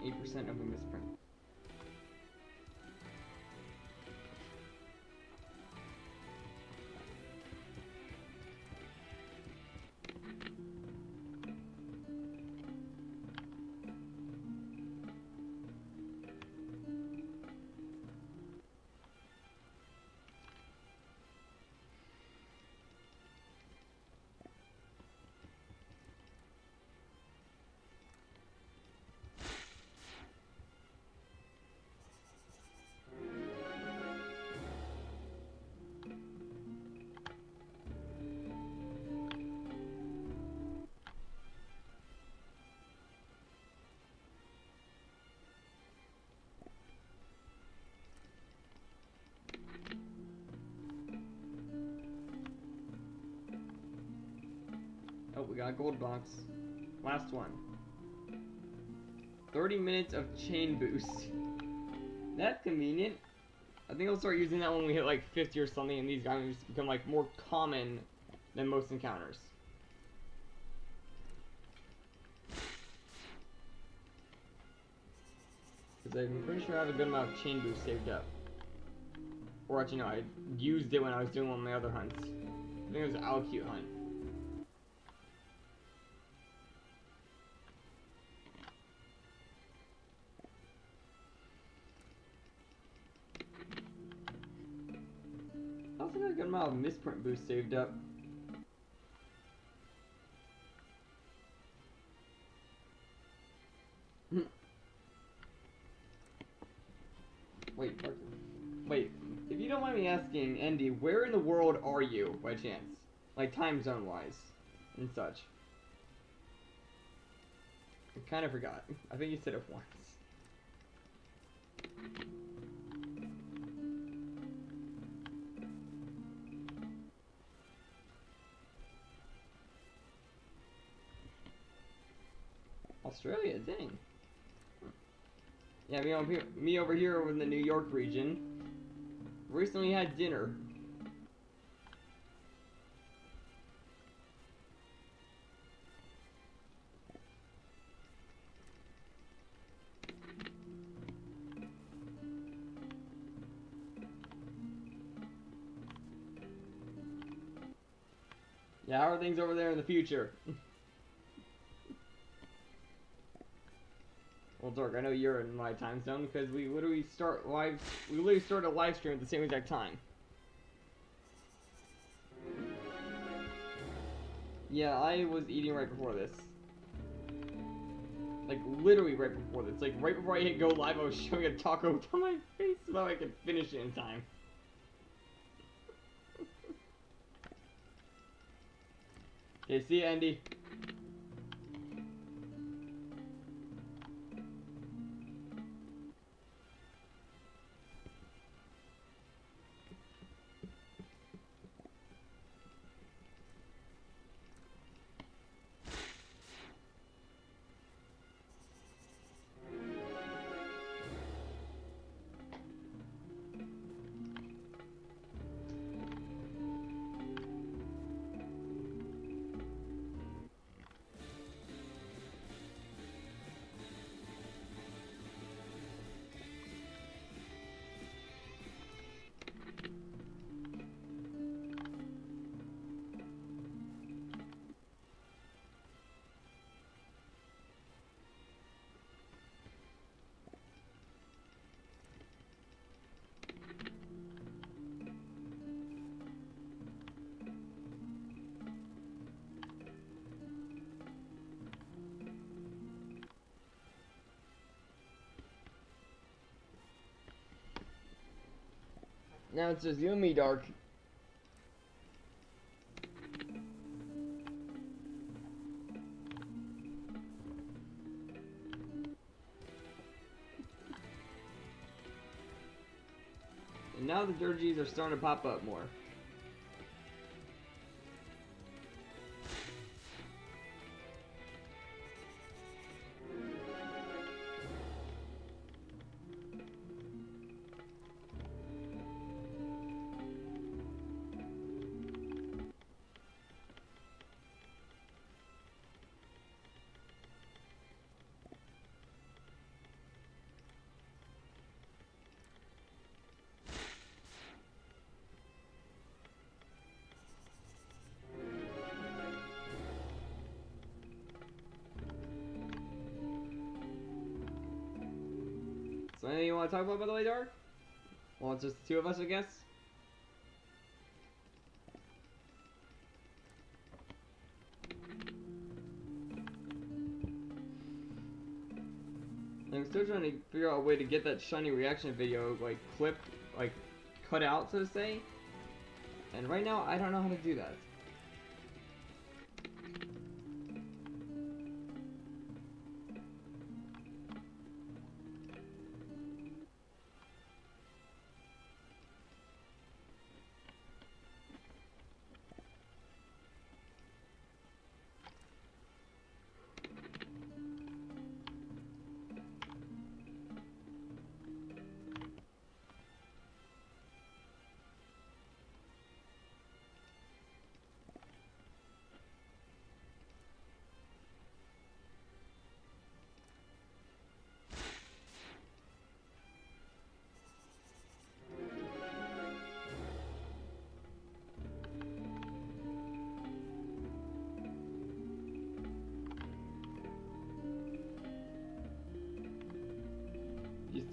.8% of a misprint. Oh, we got a gold box. Last one. 30 minutes of chain boost. That's convenient. I think I'll start using that when we hit like 50 or something and these guys become like more common than most encounters. Because I'm pretty sure I have a good amount of chain boost saved up. Or actually, no, I used it when I was doing one of my other hunts. I think it was an Alcute hunt. I also got a good amount of Misprint boost saved up. Wait, Parker. Wait, if you don't mind me asking, Andy, where in the world are you, by chance? Like, time zone-wise, and such. I kind of forgot. I think you said it once. Australia, dang. Yeah, me over here in the New York region. Recently had dinner. Yeah, how are things over there in the future? Well, Dork, I know you're in my time zone because we literally start a live stream at the same exact time. Yeah, I was eating right before this. Like, literally right before this. Like, right before I hit go live, I was showing a taco to my face so that I could finish it in time. Okay, see you, Andy. Now it's just you and me, Dark. And now the Durajes are starting to pop up more. So anything you want to talk about, by the way, Dark? Well, it's just the two of us, I guess. I'm still trying to figure out a way to get that shiny reaction video, like, clipped, like, cut out, so to say. And right now, I don't know how to do that.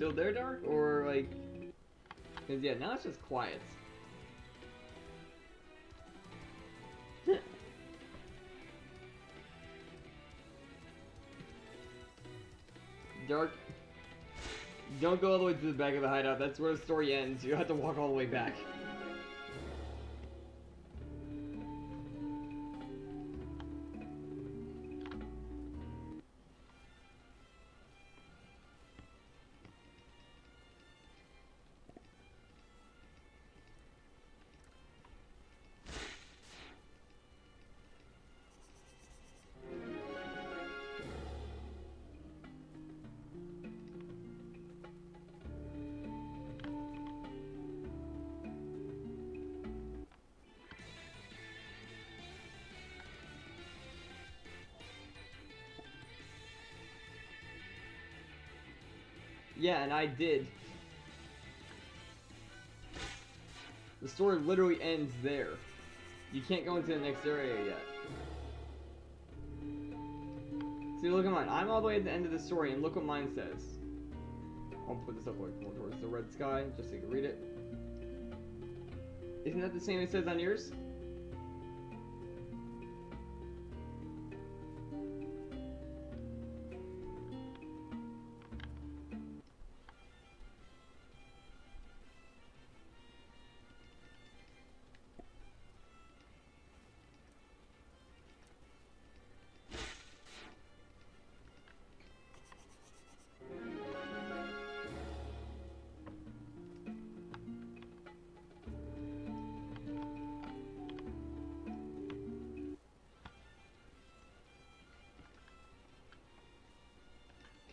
still there, Dark? Or, like... Because, yeah, now it's just quiet. Dark, don't go all the way to the back of the hideout. That's where the story ends. You have to walk all the way back. Yeah, and I did. The story literally ends there. You can't go into the next area yet. See, look at mine. I'm all the way at the end of the story, and look what mine says. I'll put this up like more towards the red sky, just so you can read it. Isn't that the same it says on yours?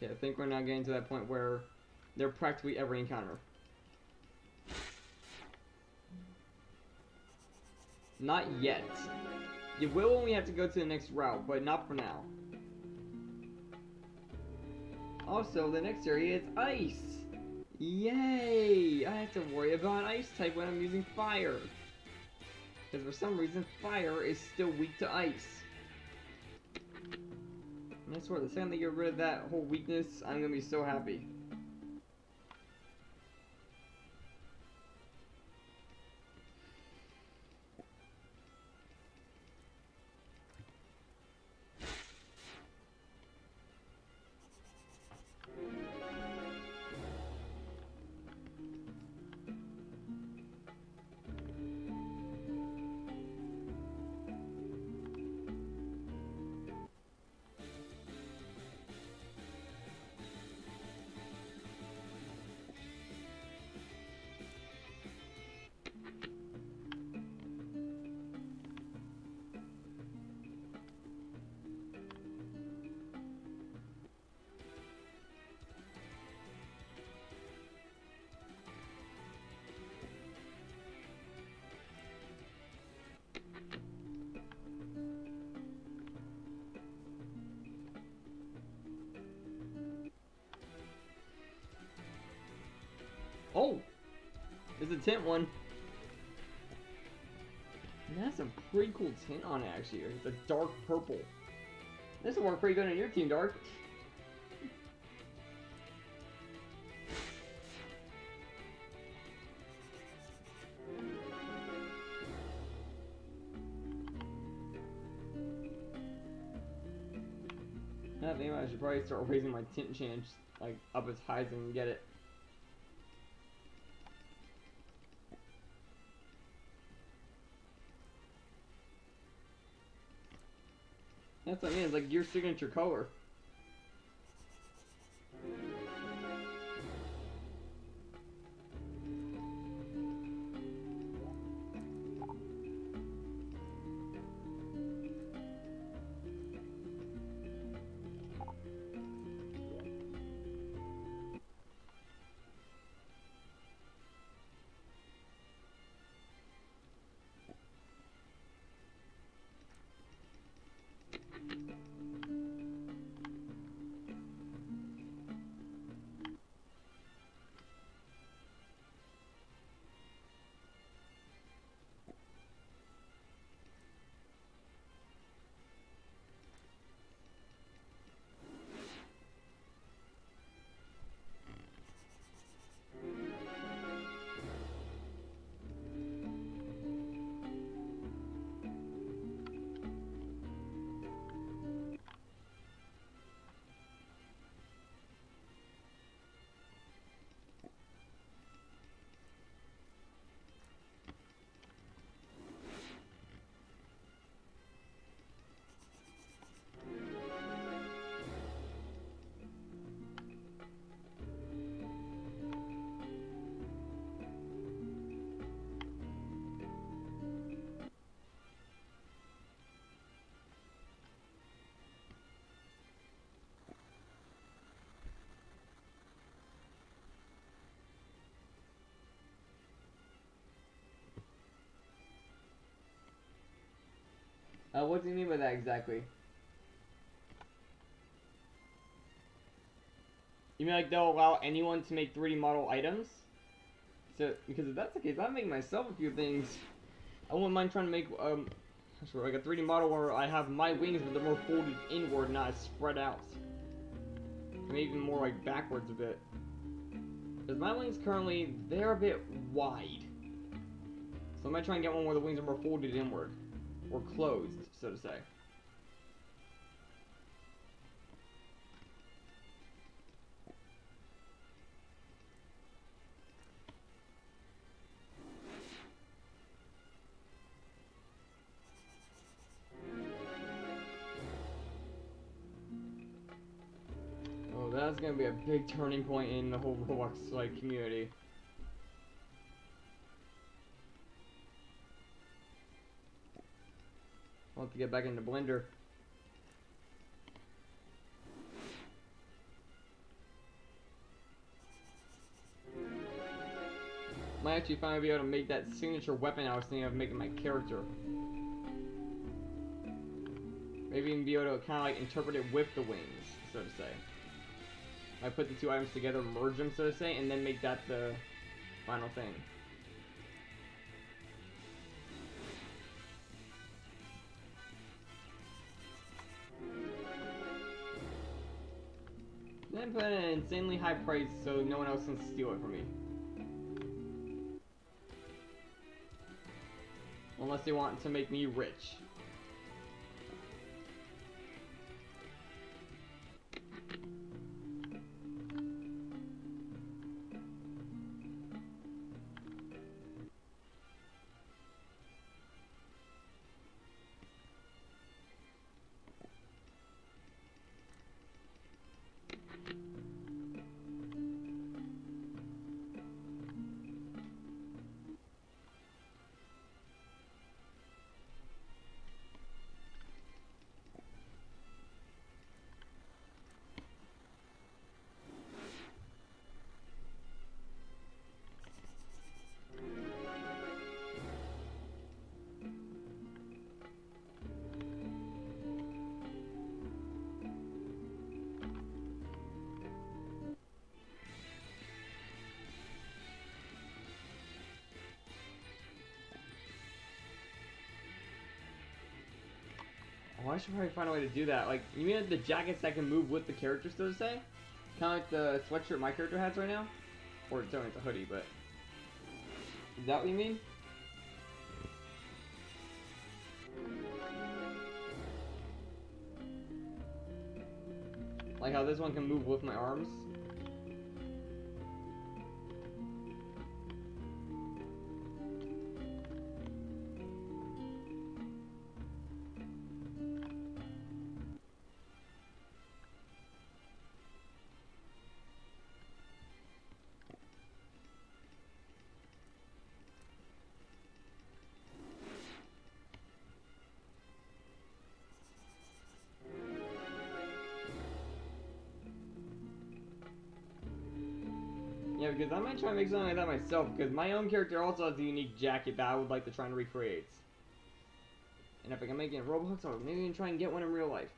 Okay, I think we're now getting to that point where they're practically every encounter. Not yet. You will when we have to go to the next route, but not for now. Also, the next area is ice! Yay! I have to worry about ice type when I'm using fire. Because for some reason, fire is still weak to ice. And I swear, the second they get rid of that whole weakness, I'm gonna be so happy. Oh! There's a tint one. And that's a pretty cool tint on it, actually. It's a dark purple. This will work pretty good on your team, Dark. I think I should probably start raising my tint change like up as high as I can get it. That's what I mean, it's like your signature color. What do you mean by that exactly? You mean like they'll allow anyone to make 3D model items? So, because if that's the case, I'm making myself a few things. I wouldn't mind trying to make, sure, like a 3D model where I have my wings, but they're more folded inward, not spread out. Maybe even more like backwards a bit. Because my wings currently, they're a bit wide. So I might try and get one where the wings are more folded inward. Or closed, so to say. Oh, that's gonna be a big turning point in the whole Roblox like community. I'll have to get back into Blender. Might actually finally be able to make that signature weapon I was thinking of making my character. Maybe even be able to kind of like interpret it with the wings, so to say. I put the two items together, merge them, so to say, and then make that the final thing. Then put an insanely high price so no one else can steal it from me. Unless they want to make me rich. Oh, I should probably find a way to do that. Like, you mean like the jackets that can move with the character, so to say? Kind of like the sweatshirt my character has right now? Or it's only a hoodie, but... Is that what you mean? Like how this one can move with my arms? Yeah, because I might try and make something like that myself, because my own character also has a unique jacket that I would like to try and recreate. And if I can make it in Roblox, I'll maybe even try and get one in real life.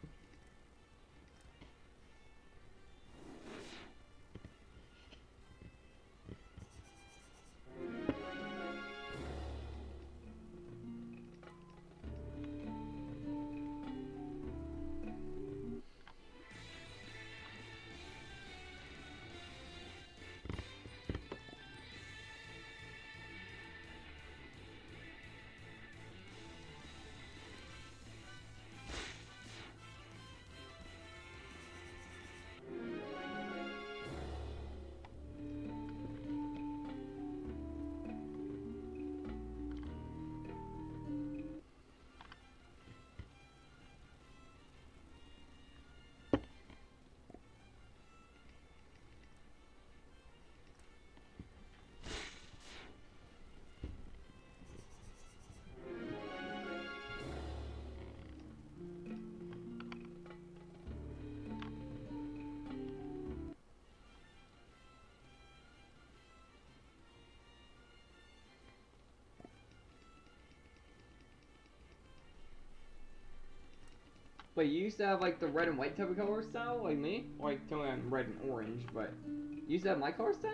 But you used to have like the red and white type of color style, like me? Like, tell me I'm red and orange, but you used to have my color style?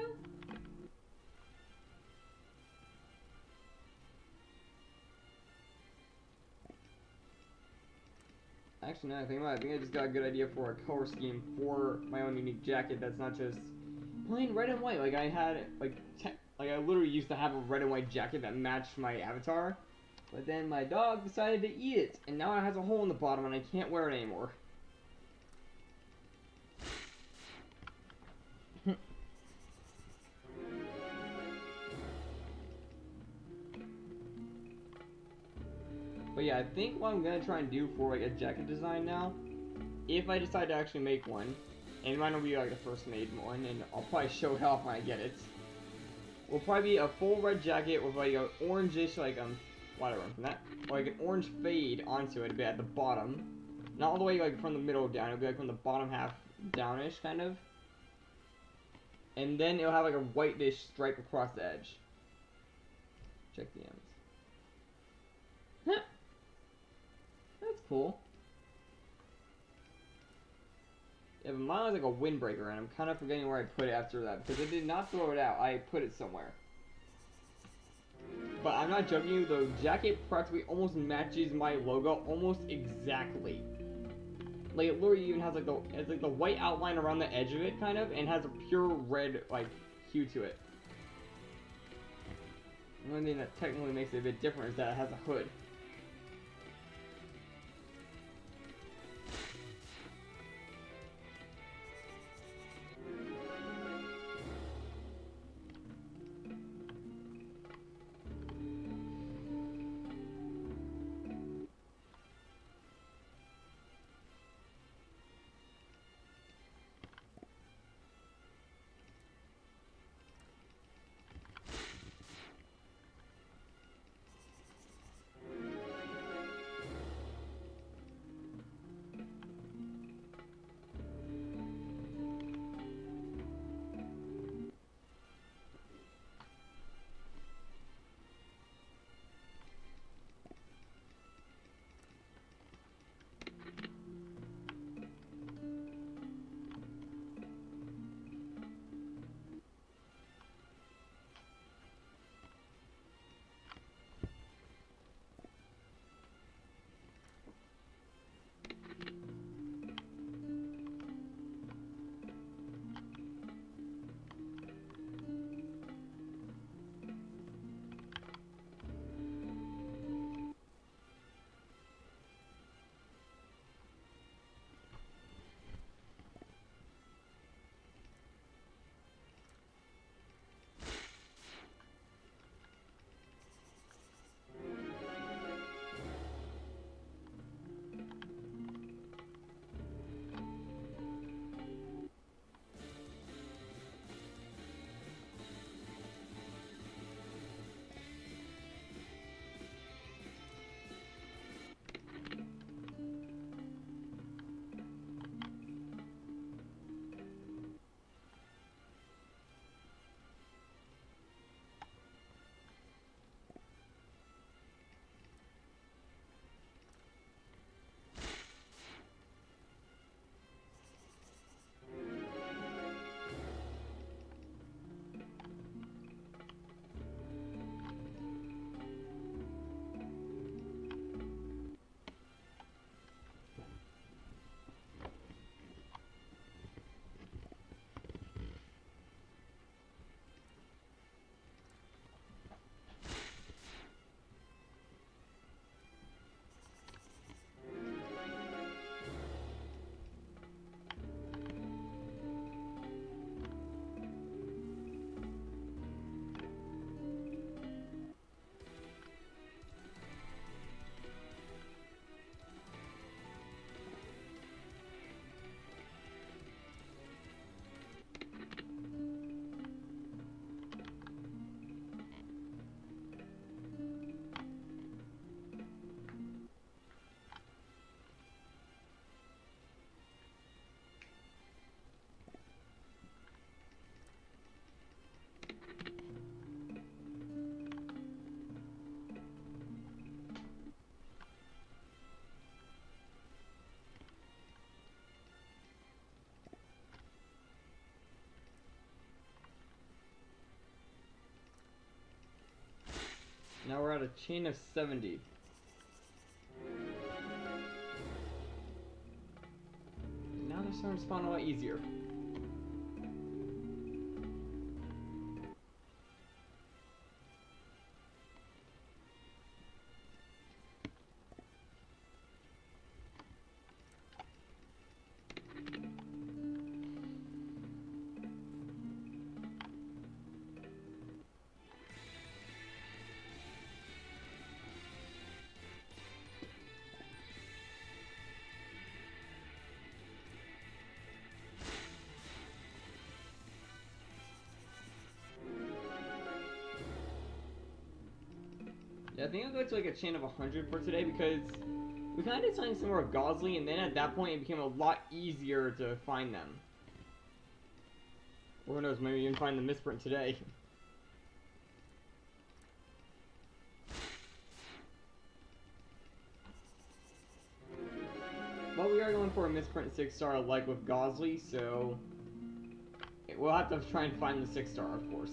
Actually, now I think about it, I think I just got a good idea for a color scheme for my own unique jacket that's not just plain red and white. Like I had, like I literally used to have a red and white jacket that matched my avatar, but then my dog decided to eat it, and now it has a hole in the bottom, and I can't wear it anymore. But yeah, I think what I'm gonna try and do for like a jacket design now, if I decide to actually make one, and it might not be like the first made one, and I'll probably show it off when I get it, will probably be a full red jacket with like an orangish, like why did I run from that? Like an orange fade onto it, a bit at the bottom, not all the way like from the middle down. It'll be like from the bottom half downish kind of, and then it'll have like a whitish stripe across the edge. Check the ends. Huh. That's cool. Yeah, but mine was like a windbreaker, and I'm kind of forgetting where I put it after that because I did not throw it out. I put it somewhere. But I'm not joking you, the jacket practically almost matches my logo almost exactly. Like it literally even has like the white outline around the edge of it kind of, and has a pure red like hue to it. The only thing that technically makes it a bit different is that it has a hood. Now we're at a chain of 70. Now they're starting to spawn a lot easier. Yeah, I think I'll go to like a chain of 100 for today because we kind of did something similar with Gosley, and then at that point it became a lot easier to find them. Or who knows, maybe even find the Misprint today. But we are going for a Misprint 6-star like with Gosley, so we'll have to try and find the 6-star, of course.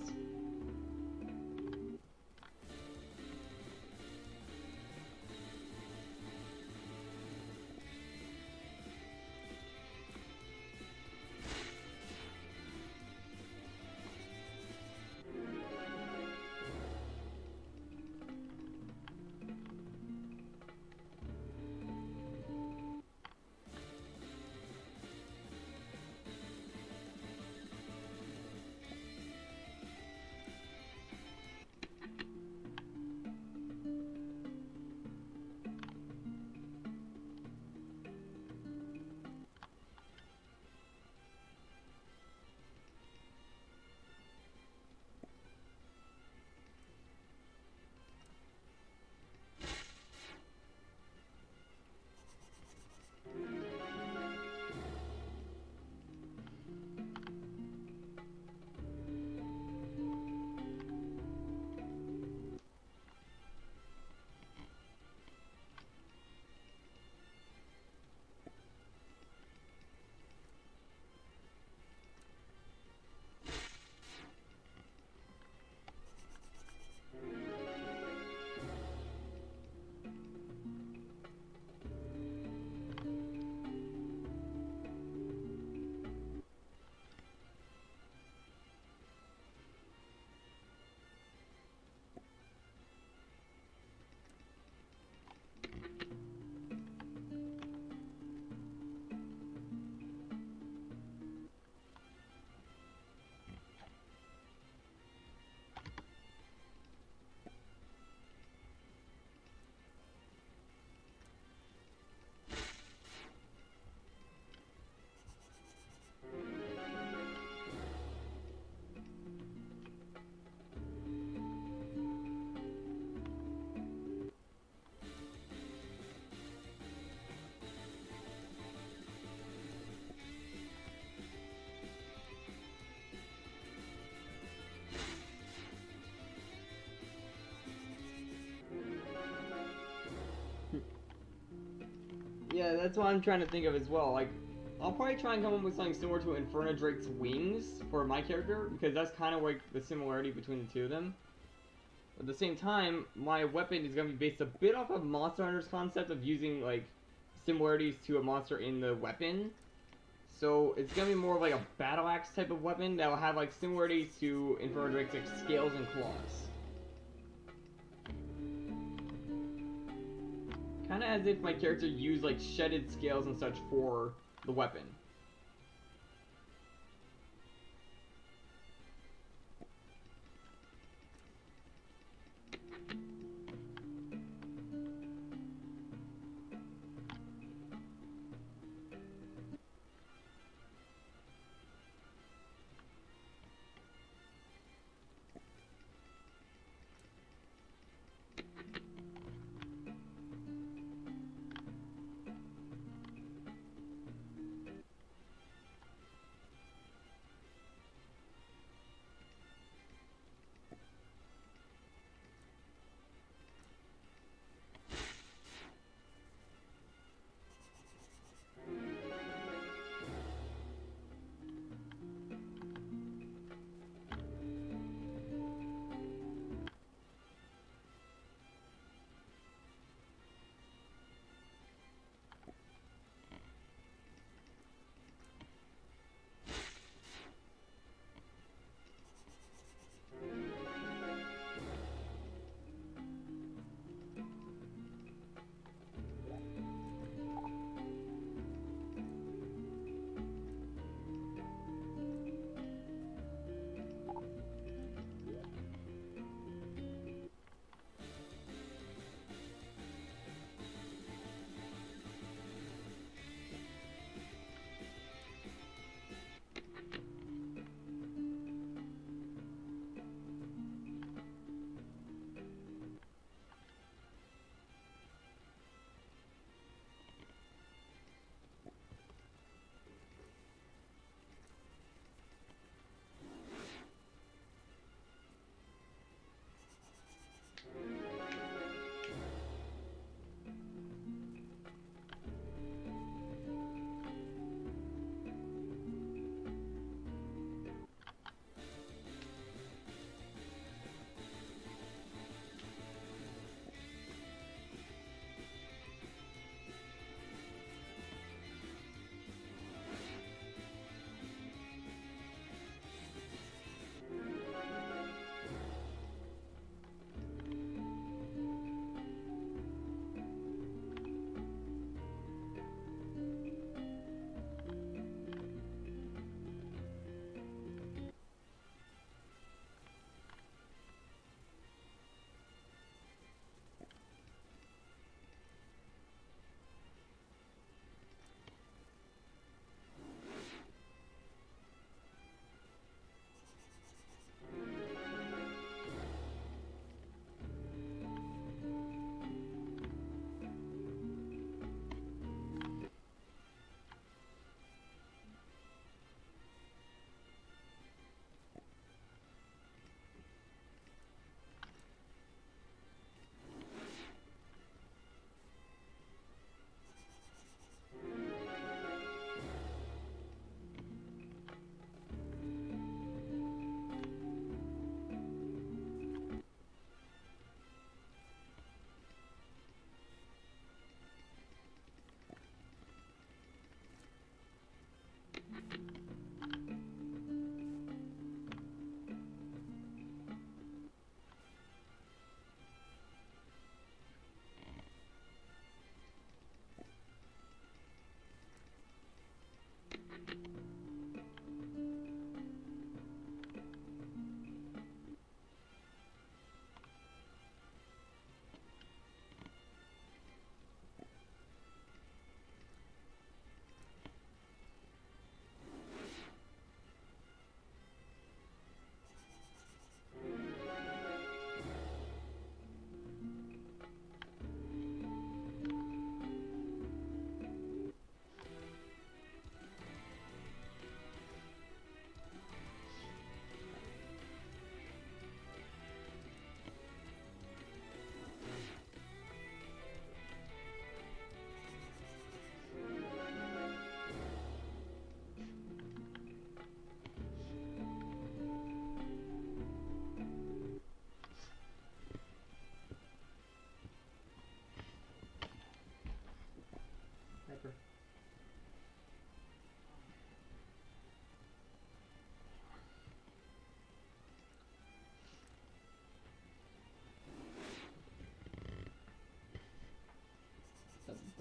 Yeah, that's what I'm trying to think of as well. Like, I'll probably try and come up with something similar to Inferno Drake's wings for my character, because that's kind of like the similarity between the two of them. At the same time, my weapon is going to be based a bit off of Monster Hunter's concept of using, like, similarities to a monster in the weapon. So, it's going to be more of like a battle axe type of weapon that will have, like, similarities to Inferno Drake's, like, scales and claws. Kind of as if my character used, like, shedded scales and such for the weapon.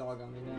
dog on me now.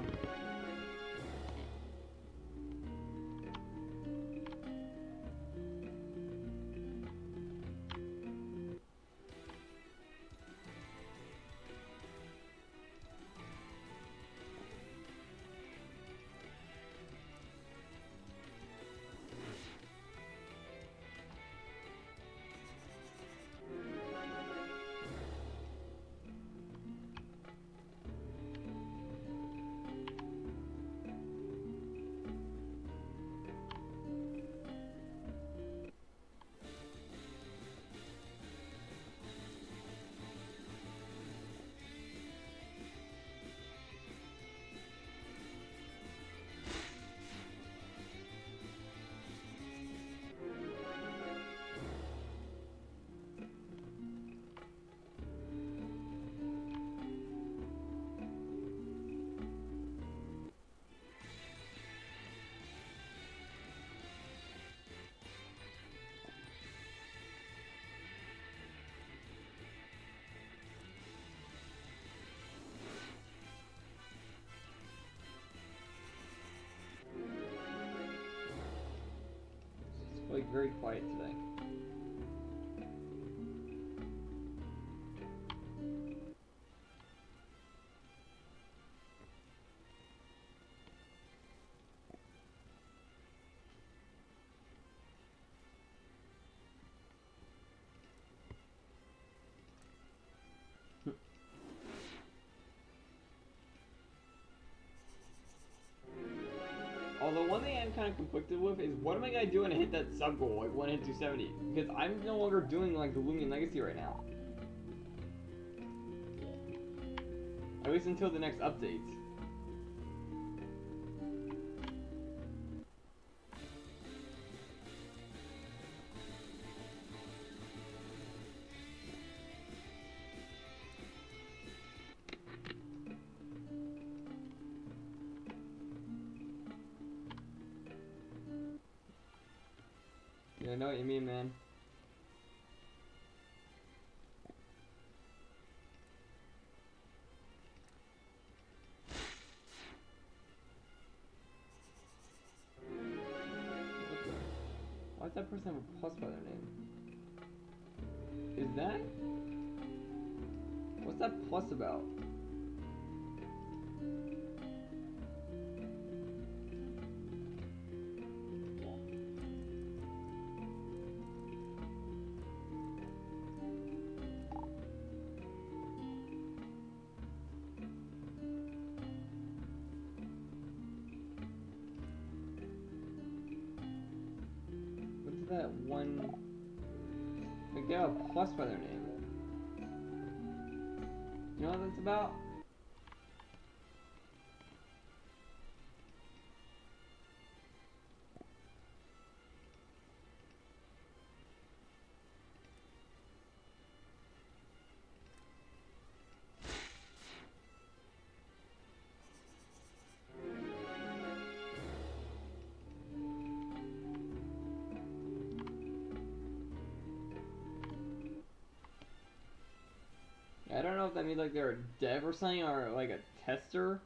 Like very quiet today. Although one thing I'm kind of conflicted with is what am I gonna do when I hit that sub goal, like 1 hit 270? Because I'm no longer doing like the Lumion Legacy right now. At least until the next update. Yeah, I know what you mean, man. Why does that person have a plus by their name? Is that? What's that plus about? That one, like they have a plus by their name. You know what that's about? I don't know if that means like they're a dev or something or like a tester.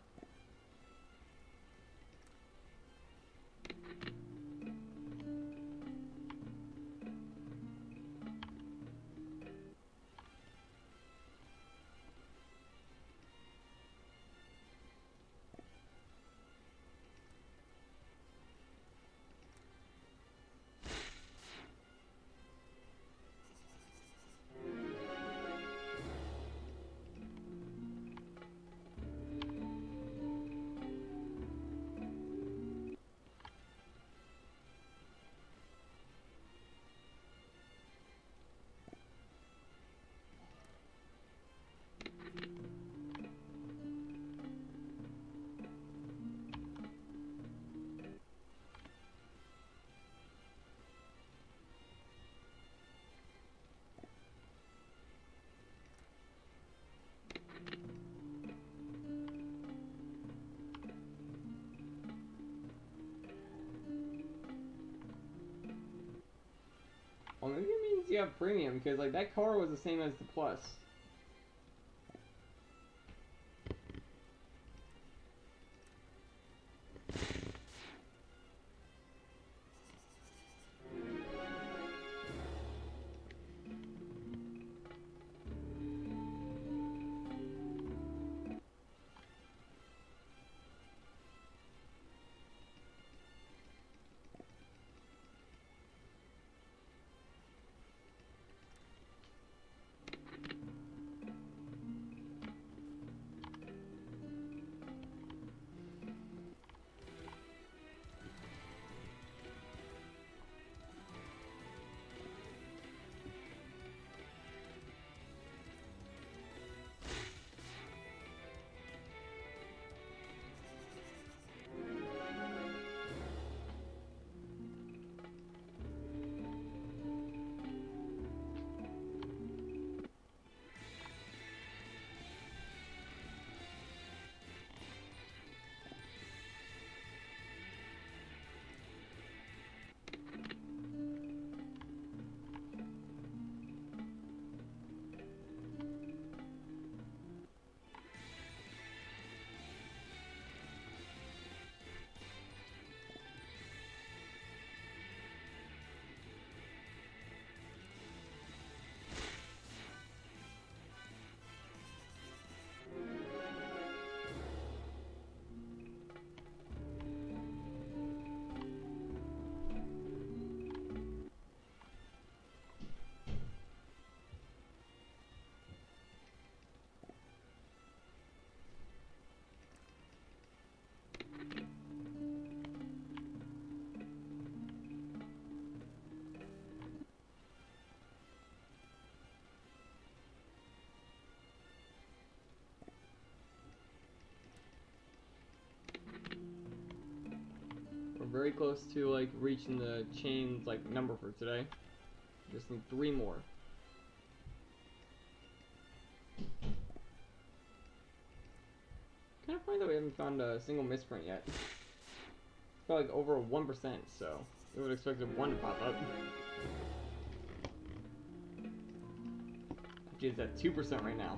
Well, maybe it means you have premium, because like that car was the same as the plus. We're very close to like reaching the chains like number for today. Just need 3 more. Kind of funny that we haven't found a single misprint yet. It's got like over 1%, so we would expect one to pop up. Which is at 2% right now.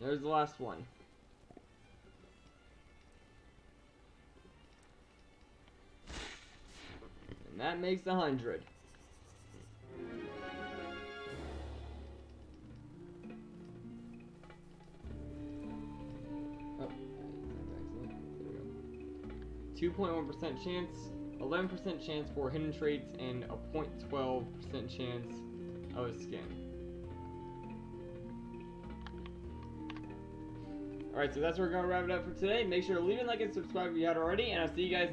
There's the last one. And that makes 100. Oh, 2.1% chance, 11% chance for hidden traits, and a 0.12% chance of a skin. Alright, so that's where we're going to wrap it up for today. Make sure to leave a like and subscribe if you haven't already, and I'll see you guys next time.